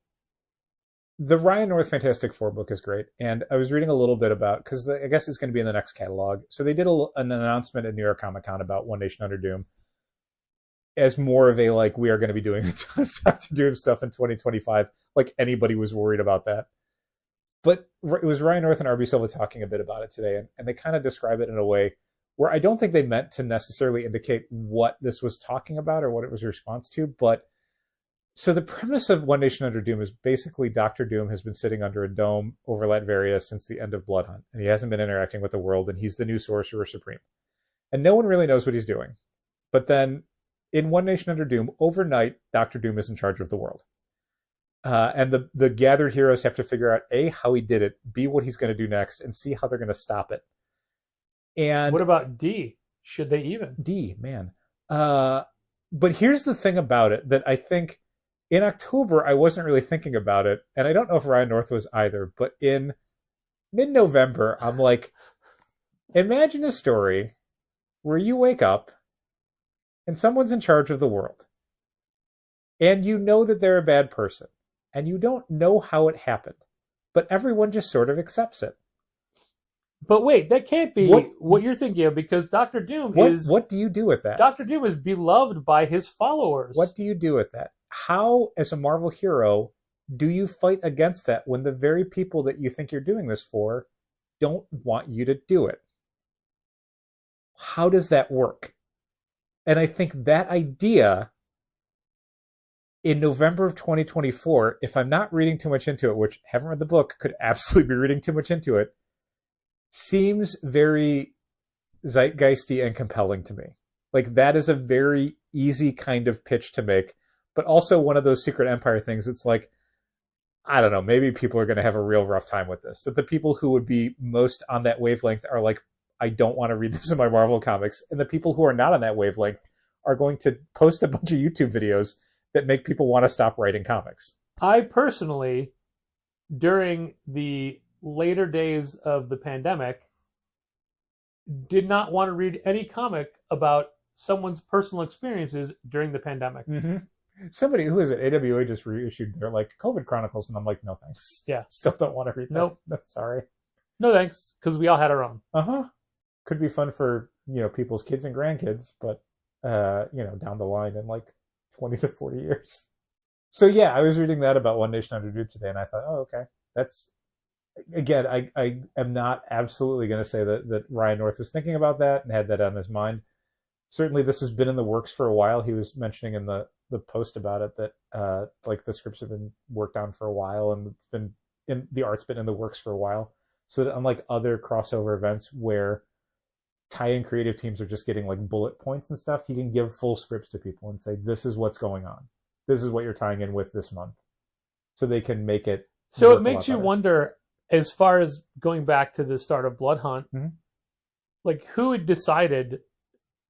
the Ryan North Fantastic Four book is great. And I was reading a little bit about, because I guess it's going to be in the next catalog. So they did an announcement at New York Comic Con about One Nation Under Doom as more of a, like, we are going to be doing a ton of Dr. Doom stuff in 2025. Like anybody was worried about that. But it was Ryan North and R.B. Silva talking a bit about it today. And they kind of describe it in a way where I don't think they meant to necessarily indicate what this was talking about or what it was a response to. But so the premise of One Nation Under Doom is basically Dr. Doom has been sitting under a dome over Latveria since the end of Blood Hunt. And he hasn't been interacting with the world. And he's the new Sorcerer Supreme. And no one really knows what he's doing. But then in One Nation Under Doom, overnight, Dr. Doom is in charge of the world. And the gathered heroes have to figure out, A, how he did it, B, what he's going to do next, and C, how they're going to stop it. And what about D? Should they even? D, man. But here's the thing about it that I think in October I wasn't really thinking about it, and I don't know if Ryan North was either, but in mid-November I'm like, imagine a story where you wake up and someone's in charge of the world. And you know that they're a bad person. And you don't know how it happened. But everyone just sort of accepts it. But wait, that can't be what you're thinking of, because Dr. Doom is... What do you do with that? Dr. Doom is beloved by his followers. What do you do with that? How, as a Marvel hero, do you fight against that when the very people that you think you're doing this for don't want you to do it? How does that work? And I think that idea, in November of 2024, if I'm not reading too much into it, which I haven't read the book, could absolutely be reading too much into it, seems very zeitgeisty and compelling to me. Like, that is a very easy kind of pitch to make, but also one of those Secret Empire things. It's like, I don't know, maybe people are going to have a real rough time with this. That the people who would be most on that wavelength are like, I don't want to read this in my Marvel comics. And the people who are not on that wavelength are going to post a bunch of YouTube videos that make people want to stop writing comics. I personally, during the later days of the pandemic, did not want to read any comic about someone's personal experiences during the pandemic. Mm-hmm. Somebody, who is it? AWA just reissued their like COVID Chronicles, and I'm like, no thanks. Yeah. Still don't want to read that. Nope. No, sorry. No thanks, because we all had our own. Uh-huh. Could be fun for, people's kids and grandkids, but, down the line in like 20 to 40 years. So yeah, I was reading that about One Nation Under Doom today, and I thought, oh, okay. That's, again, I am not absolutely going to say that Ryan North was thinking about that and had that on his mind. Certainly this has been in the works for a while. He was mentioning in the post about it that, the scripts have been worked on for a while, and the art's been in the works for a while. So that unlike other crossover events where tie-in creative teams are just getting like bullet points and stuff, he can give full scripts to people and say, this is what's going on. This is what you're tying in with this month. So they can make it. So it makes you wonder, as far as going back to the start of Blood Hunt, mm-hmm. like who had decided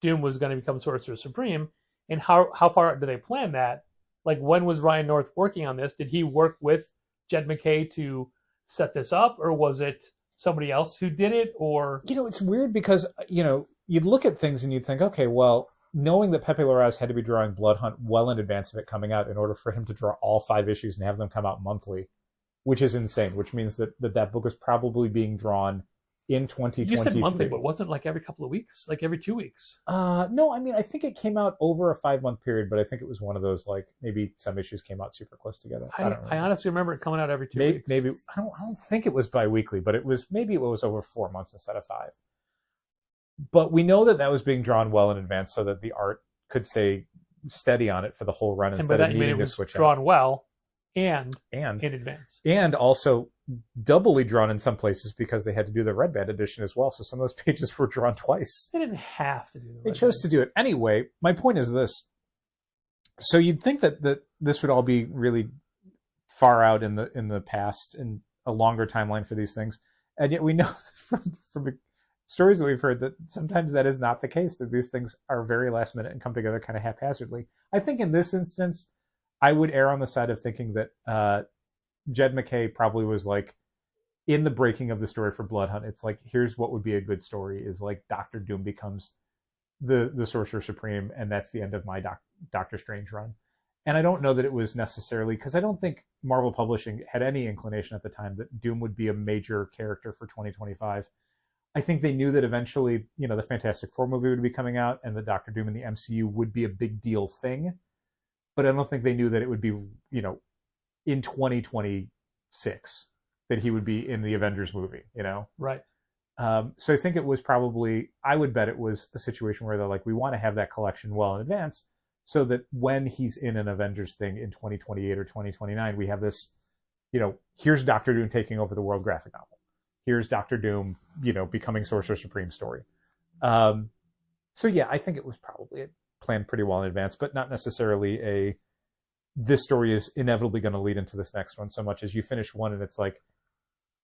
Doom was going to become Sorcerer Supreme, and how far do they plan that? Like, when was Ryan North working on this? Did he work with Jed MacKay to set this up, or was it somebody else who did it? Or It's weird because you'd look at things and you'd think, okay, well, knowing that Pepe Larraz had to be drawing Blood Hunt well in advance of it coming out in order for him to draw all 5 issues and have them come out monthly, which is insane. Which means that book was probably being drawn in 2023. You said monthly, but wasn't like every couple of weeks, like every 2 weeks? No, I mean, I think it came out over a 5-month period, but I think it was one of those, like, maybe some issues came out super close together. I honestly remember it coming out every 2 weeks. Maybe I don't think it was bi-weekly, but it was over 4 months instead of 5. But we know that was being drawn well in advance so that the art could stay steady on it for the whole run instead of needing to switch drawn out. well and in advance. And also doubly drawn in some places because they had to do the Red Band edition as well. So some of those pages were drawn twice. They didn't have to do the They chose to do it. Anyway, my point is this. So you'd think that this would all be really far out in the past and a longer timeline for these things. And yet we know from stories that we've heard that sometimes that is not the case, that these things are very last minute and come together kind of haphazardly. I think in this instance, I would err on the side of thinking that Jed MacKay probably was like, in the breaking of the story for Blood Hunt, it's like, here's what would be a good story, is like Doctor Doom becomes the Sorcerer Supreme, and that's the end of my Doctor Strange run. And I don't know that it was necessarily, because I don't think Marvel Publishing had any inclination at the time that Doom would be a major character for 2025. I think they knew that eventually, the Fantastic Four movie would be coming out and the Doctor Doom in the MCU would be a big deal thing. But I don't think they knew that it would be, in 2026 that he would be in the Avengers movie, Right. So I think it was probably, I would bet it was a situation where they're like, we want to have that collection well in advance so that when he's in an Avengers thing in 2028 or 2029, we have this, here's Doctor Doom taking over the world graphic novel. Here's Doctor Doom, becoming Sorcerer Supreme story. So yeah, I think it was probably planned pretty well in advance, but not necessarily this story is inevitably going to lead into this next one so much as you finish one and it's like,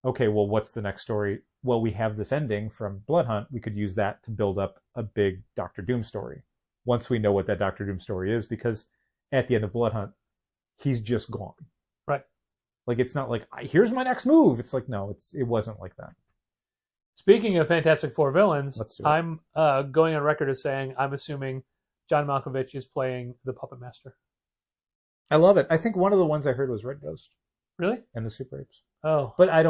okay, well, what's the next story? Well, we have this ending from Blood Hunt. We could use that to build up a big Doctor Doom story once we know what that Doctor Doom story is, because at the end of Blood Hunt, he's just gone. Right. Like, it's not like, here's my next move. It's like, no, it wasn't like that. Speaking of Fantastic Four villains, Let's do it. I'm going on record as saying I'm assuming John Malkovich is playing the Puppet Master. I love it. I think one of the ones I heard was Red Ghost Really? and the Super Apes. Oh. But I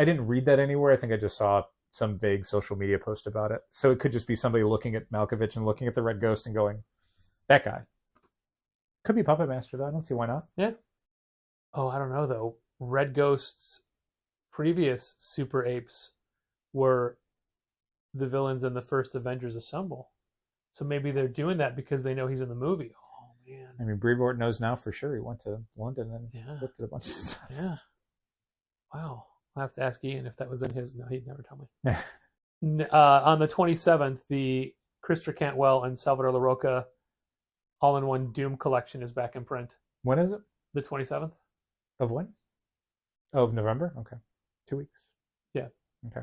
didn't read that anywhere. I think I just saw some vague social media post about it. So it could just be somebody looking at Malkovich and looking at the Red Ghost and going, that guy. Could be Puppet Master, though. I don't see why not. Yeah. Oh, I don't know, though. Red Ghost's previous Super Apes were the villains in the first Avengers Assemble. So maybe they're doing that because they know he's in the movie. Oh, man. I mean, Brevoort knows now for sure. He went to London and looked at a bunch of stuff. Yeah. Wow. I'll have to ask Ian if that was in his. No, he'd never tell me. On the 27th, the Christopher Cantwell and Salvador LaRocca all-in-one Doom collection is back in print. When is it? The 27th. Of when? Oh, of November? Okay. 2 weeks. Yeah. Okay.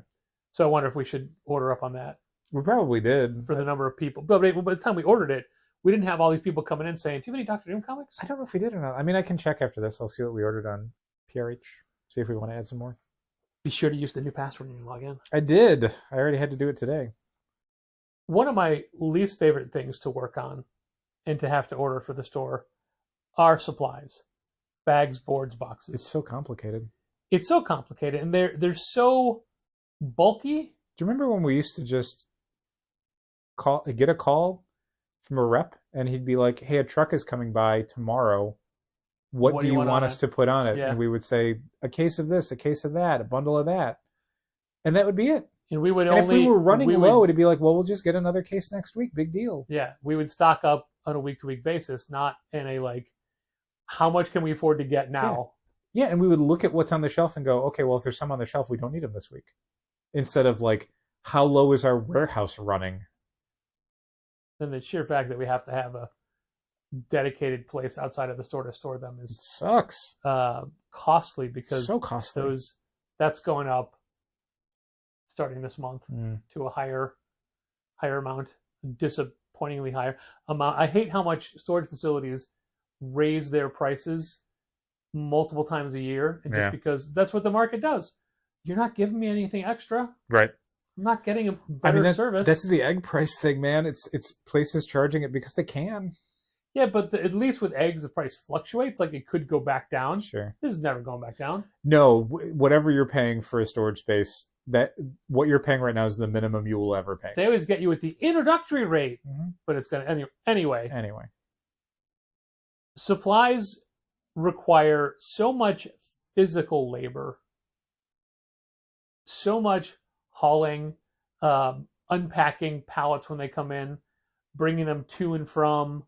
So I wonder if we should order up on that. We probably did. For the number of people. But by the time we ordered it, we didn't have all these people coming in saying, do you have any Doctor Doom comics? I don't know if we did or not. I mean, I can check after this. I'll see what we ordered on PRH. See if we want to add some more. Be sure to use the new password when you log in. I did. I already had to do it today. One of my least favorite things to work on and to have to order for the store are supplies. Bags, boards, boxes. It's so complicated. It's so complicated, and they're so bulky. Do you remember when we used to just get a call from a rep, and he'd be like, hey, a truck is coming by tomorrow. What do you want us to put on it? Yeah. And we would say, a case of this, a case of that, a bundle of that. And that would be it. And we would if we were running low, it'd be like, well, we'll just get another case next week. Big deal. Yeah, we would stock up on a week-to-week basis, not in a like, how much can we afford to get now? Yeah, and we would look at what's on the shelf and go, okay, well, if there's some on the shelf, we don't need them this week. Instead of like, how low is our warehouse running? And the sheer fact that we have to have a dedicated place outside of the store to store them is sucks. Costly because so costly. That's going up starting this month to a higher amount, disappointingly higher amount. I hate how much storage facilities raise their prices multiple times a year, and Yeah. just because that's what the market does. You're not giving me anything extra. Right. I'm not getting a better service. That's the egg price thing, man. It's places charging it because they can. Yeah, but at least with eggs, the price fluctuates. Like, it could go back down. Sure. This is never going back down. No, whatever you're paying for a storage space, what you're paying right now is the minimum you will ever pay. They always get you with the introductory rate, Mhm. but it's going to anyway. Anyway. Supplies require so much physical labor, so much hauling, unpacking pallets when they come in, bringing them to and from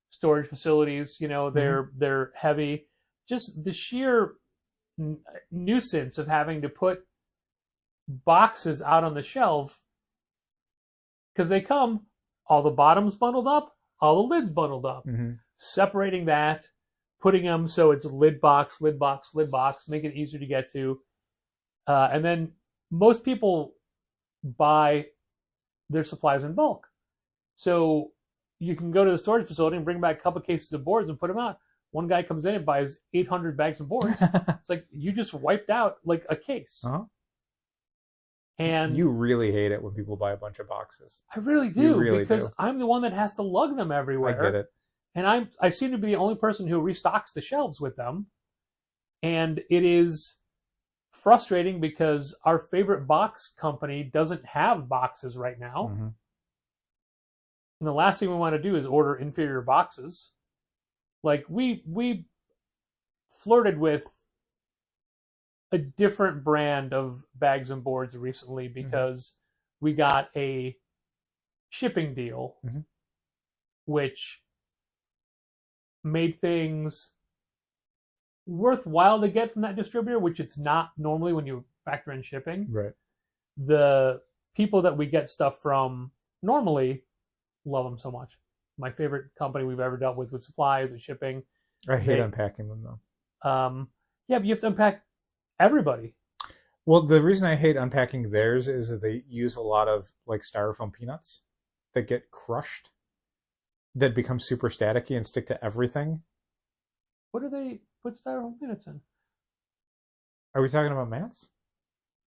storage facilities. They're heavy. Just the sheer nuisance of having to put boxes out on the shelf, because they come all the bottoms bundled up, all the lids bundled up. Mm-hmm. Separating that, putting them so it's lid box, lid box, lid box, make it easier to get to. And then most people buy their supplies in bulk. So you can go to the storage facility and bring back a couple cases of boards and put them out. One guy comes in and buys 800 bags of boards. It's like, you just wiped out like a case. Uh-huh. And you really hate it when people buy a bunch of boxes. I really do, You really because do. I'm the one that has to lug them everywhere. I get it. And I seem to be the only person who restocks the shelves with them. And it is frustrating because our favorite box company doesn't have boxes right now. Mm-hmm. And the last thing we want to do is order inferior boxes. Like, we flirted with a different brand of bags and boards recently because we got a shipping deal, which made things worthwhile to get from that distributor, which it's not normally when you factor in shipping. Right. The people that we get stuff from normally love them so much. My favorite company we've ever dealt with supplies and shipping. I hate unpacking them, though. Yeah, but you have to unpack everybody. Well, the reason I hate unpacking theirs is that they use a lot of like styrofoam peanuts that get crushed, that become super staticky and stick to everything. What do they put styrofoam peanuts in? Are we talking about mats?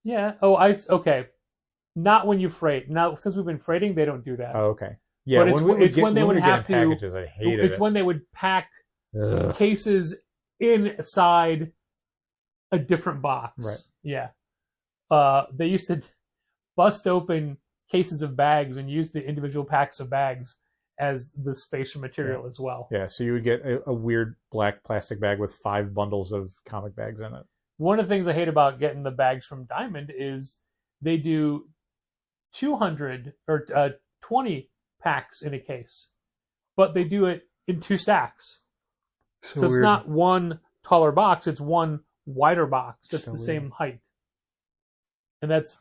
Yeah. Oh, okay. Not when you freight. Now, since we've been freighting, they don't do that. Oh, okay. Yeah, but when they would have to. Packages, I hated it. It's when they would pack Ugh. cases inside a different box. Right. Yeah. They used to bust open cases of bags and use the individual packs of bags as the space for material as well. Yeah, so you would get a weird black plastic bag with 5 bundles of comic bags in it. One of the things I hate about getting the bags from Diamond is they do 200 or 20 packs in a case, but they do it in 2 stacks. So it's weird. not one taller box, it's one wider box that's So the weird. same height. And that's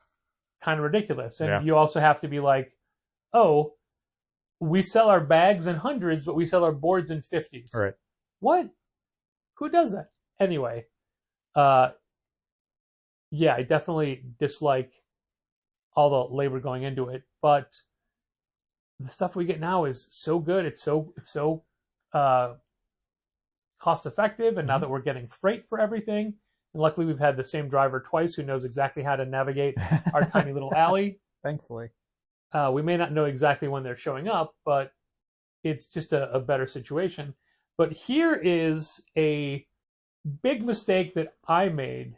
kind of ridiculous. And Yeah. you also have to be like, oh, we sell our bags in hundreds, but we sell our boards in 50s. Right. What? Who does that? Anyway, yeah, I definitely dislike all the labor going into it, but the stuff we get now is so good. It's so cost effective, and now that we're getting freight for everything, and luckily we've had the same driver twice who knows exactly how to navigate our tiny little alley. Thankfully. We may not know exactly when they're showing up, but it's just a better situation. But here is a big mistake that I made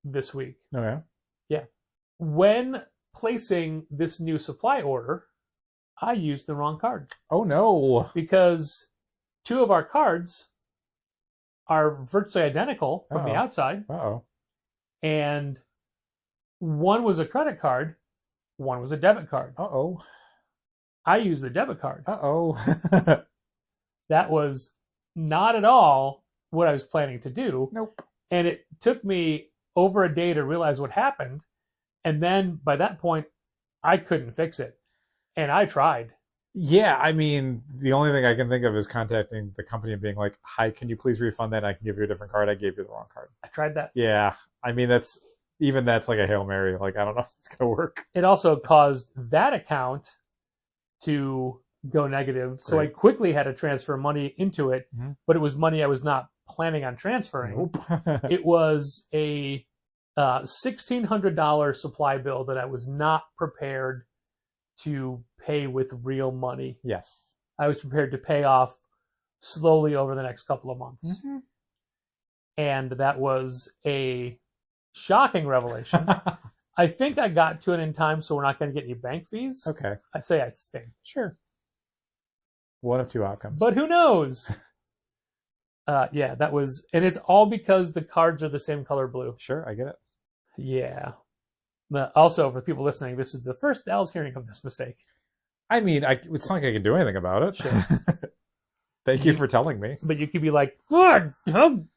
this week. Okay. Yeah. When placing this new supply order, I used the wrong card Oh, no. because 2 of our cards are virtually identical from the Uh-oh. outside, Uh-oh. and one was a credit card, one was a debit card. Uh-oh. I used the debit card. Uh-oh. That was not at all what I was planning to do. Nope. And it took me over a day to realize what happened. And then by that point, I couldn't fix it. And I tried. Yeah, I mean, the only thing I can think of is contacting the company and being like, hi, can you please refund that? I can give you a different card. I gave you the wrong card. I tried that. Yeah, I mean, that's like a Hail Mary. Like, I don't know if it's going to work. It also caused that account to go negative. So I quickly had to transfer money into it, but it was money I was not planning on transferring. Nope. It was a $1,600 supply bill that I was not prepared to pay with real money. Yes. I was prepared to pay off slowly over the next couple of months. Mm-hmm. And that was a shocking revelation. I think I got to it in time, so we're not going to get any bank fees. Okay. I say I think. Sure. One of two outcomes. But who knows? Yeah, that was... And it's all because the cards are the same color blue. Sure, I get it. Yeah. Also, for people listening, this is the first Dal's hearing of this mistake. I mean, it's not like I can do anything about it. Sure. Thank you for telling me. But you could be like, "God,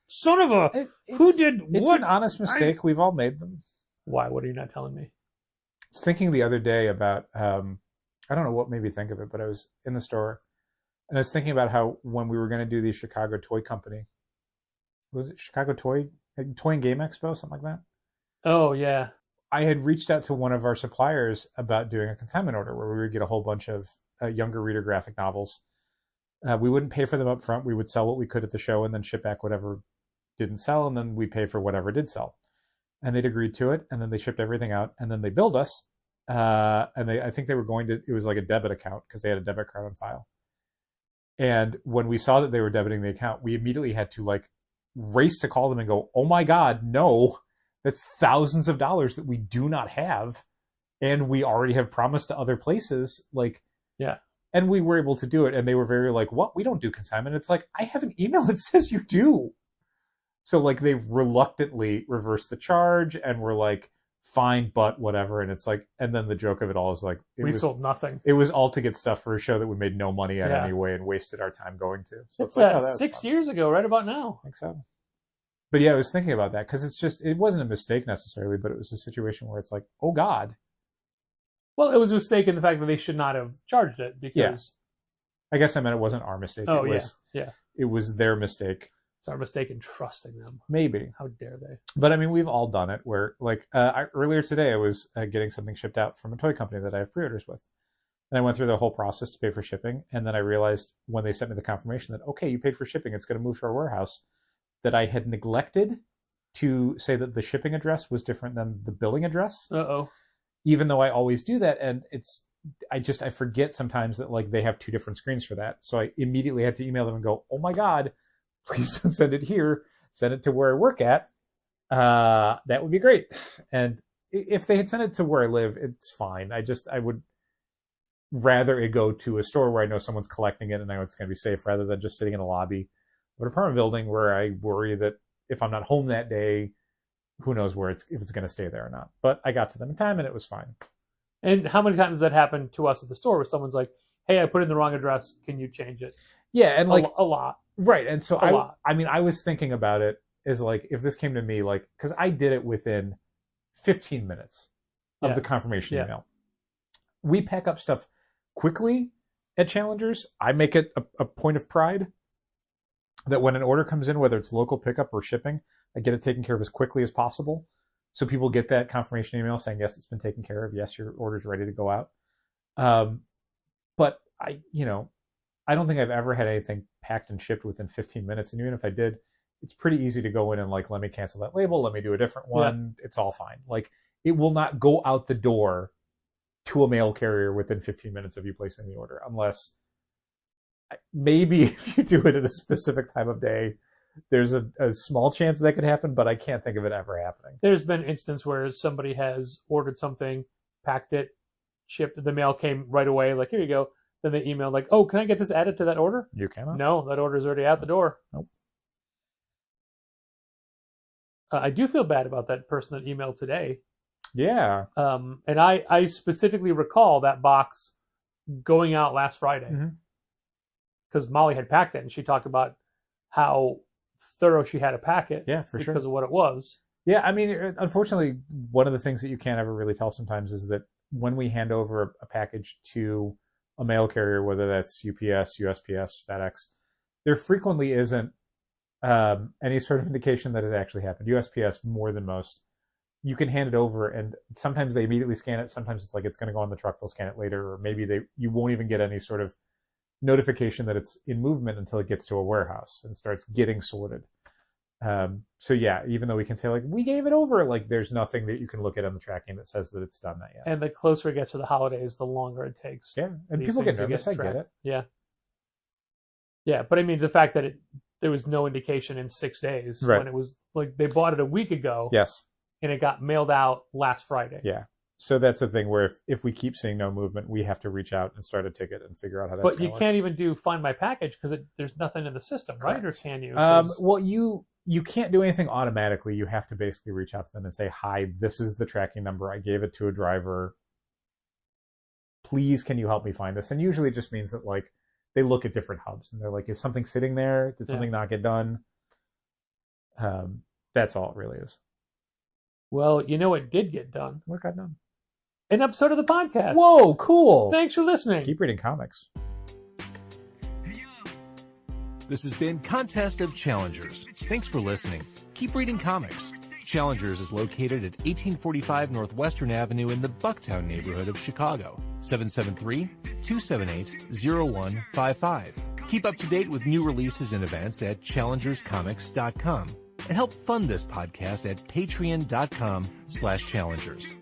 son of a... Who did It's what?" an honest mistake. We've all made them. Why? What are you not telling me? I was thinking the other day about, I don't know what made me think of it, but I was in the store, and I was thinking about how when we were going to do the Chicago Toy Company, was it Chicago Toy and Game Expo, something like that? Oh, yeah. I had reached out to one of our suppliers about doing a consignment order where we would get a whole bunch of younger reader graphic novels. We wouldn't pay for them up front. We would sell what we could at the show and then ship back whatever didn't sell, and then we'd pay for whatever did sell. And they'd agreed to it, and then they shipped everything out, and then they billed us. And I think they were going to, it was like a debit account because they had a debit card on file. And when we saw that they were debiting the account, we immediately had to like race to call them and go, "Oh my God, no, that's thousands of dollars that we do not have. And we already have promised to other places." Like, yeah. And we were able to do it. And they were very like, "What? We don't do consignment." It's like, I have an email that says you do. So like they reluctantly reversed the charge and were like, "Fine, but whatever." And it's like, and then the joke of it all is like, we sold nothing. It was all to get stuff for a show that we made no money at anyway and wasted our time going to. So it's like, 6 years ago, right about now. I think so. But yeah, I was thinking about that because it's just, it wasn't a mistake necessarily, but it was a situation where it's like, oh God. Well, it was a mistake in the fact that they should not have charged it because... I guess I meant it wasn't our mistake. Oh, it was, yeah. It was their mistake. It's our mistake in trusting them. Maybe. How dare they? But I mean, we've all done it where, like, earlier today I was getting something shipped out from a toy company that I have pre-orders with. And I went through the whole process to pay for shipping. And then I realized when they sent me the confirmation that, okay, you paid for shipping, it's going to move to our warehouse, that I had neglected to say that the shipping address was different than the billing address. Uh-oh. Even though I always do that. And I forget sometimes that like they have two different screens for that. So I immediately had to email them and go, "Oh my God, please don't send it here. Send it to where I work at. That would be great." And if they had sent it to where I live, it's fine. I would rather it go to a store where I know someone's collecting it and I know it's going to be safe rather than just sitting in a lobby of an apartment building where I worry that if I'm not home that day, who knows if it's going to stay there or not. But I got to them in time and it was fine. And how many times does that happen to us at the store where someone's like, "Hey, I put in the wrong address. Can you change it?" Yeah, and like a lot. Right. And so I mean, I was thinking about it as like, if this came to me, like, because I did it within 15 minutes of the confirmation email. We pack up stuff quickly at Challengers. I make it a point of pride that when an order comes in, whether it's local pickup or shipping, I get it taken care of as quickly as possible. So people get that confirmation email saying, yes, it's been taken care of. Yes, your order's ready to go out. But I don't think I've ever had anything packed and shipped within 15 minutes. And even if I did, it's pretty easy to go in and like, let me cancel that label. Let me do a different one. Yeah. It's all fine. Like it will not go out the door to a mail carrier within 15 minutes of you placing the order, unless maybe if you do it at a specific time of day, there's a small chance that could happen, but I can't think of it ever happening. There's been instance where somebody has ordered something, packed it, shipped, the mail came right away, like, here you go. Then they emailed like, "Oh, can I get this added to that order?" You cannot. No, that order is already out the door. Nope. I do feel bad about that person that emailed today. Yeah. And I specifically recall that box going out last Friday because Molly had packed it and she talked about how thorough she had to pack it. Yeah, for sure. Because of what it was. Yeah, I mean, unfortunately, one of the things that you can't ever really tell sometimes is that when we hand over a package to a mail carrier, whether that's UPS, USPS, FedEx, there frequently isn't any sort of indication that it actually happened. USPS more than most. You can hand it over, and sometimes they immediately scan it. Sometimes it's like it's going to go on the truck. They'll scan it later, or maybe you won't even get any sort of notification that it's in movement until it gets to a warehouse and starts getting sorted. So yeah, even though we can say like we gave it over, like there's nothing that you can look at on the tracking that says that it's done that yet. And the closer it gets to the holidays, the longer it takes. Yeah, and these people get things to nervous. I get tracked. it. Yeah. Yeah, but I mean, the fact that there was no indication in 6 days Right. when it was like they bought it a week ago. Yes. And it got mailed out last Friday. Yeah. So that's the thing where if we keep seeing no movement, we have to reach out and start a ticket and figure out how that's But going you to work. can't even do find my package because there's nothing in the system, right? Or Correct. can you? Well, you can't do anything automatically. You have to basically reach out to them and say, hi, this is the tracking number. I gave it to a driver. Please, can you help me find this? And usually it just means that like they look at different hubs and they're like, is something sitting there? Did something not get done? That's all it really is. Well, you know what did get done? What got done? An episode of the podcast. Whoa, cool. Thanks for listening. Keep reading comics. This has been Contest of Challengers. Thanks for listening. Keep reading comics. Challengers is located at 1845 Northwestern Avenue in the Bucktown neighborhood of Chicago. 773-278-0155. Keep up to date with new releases and events at challengerscomics.com. And help fund this podcast at patreon.com/challengers.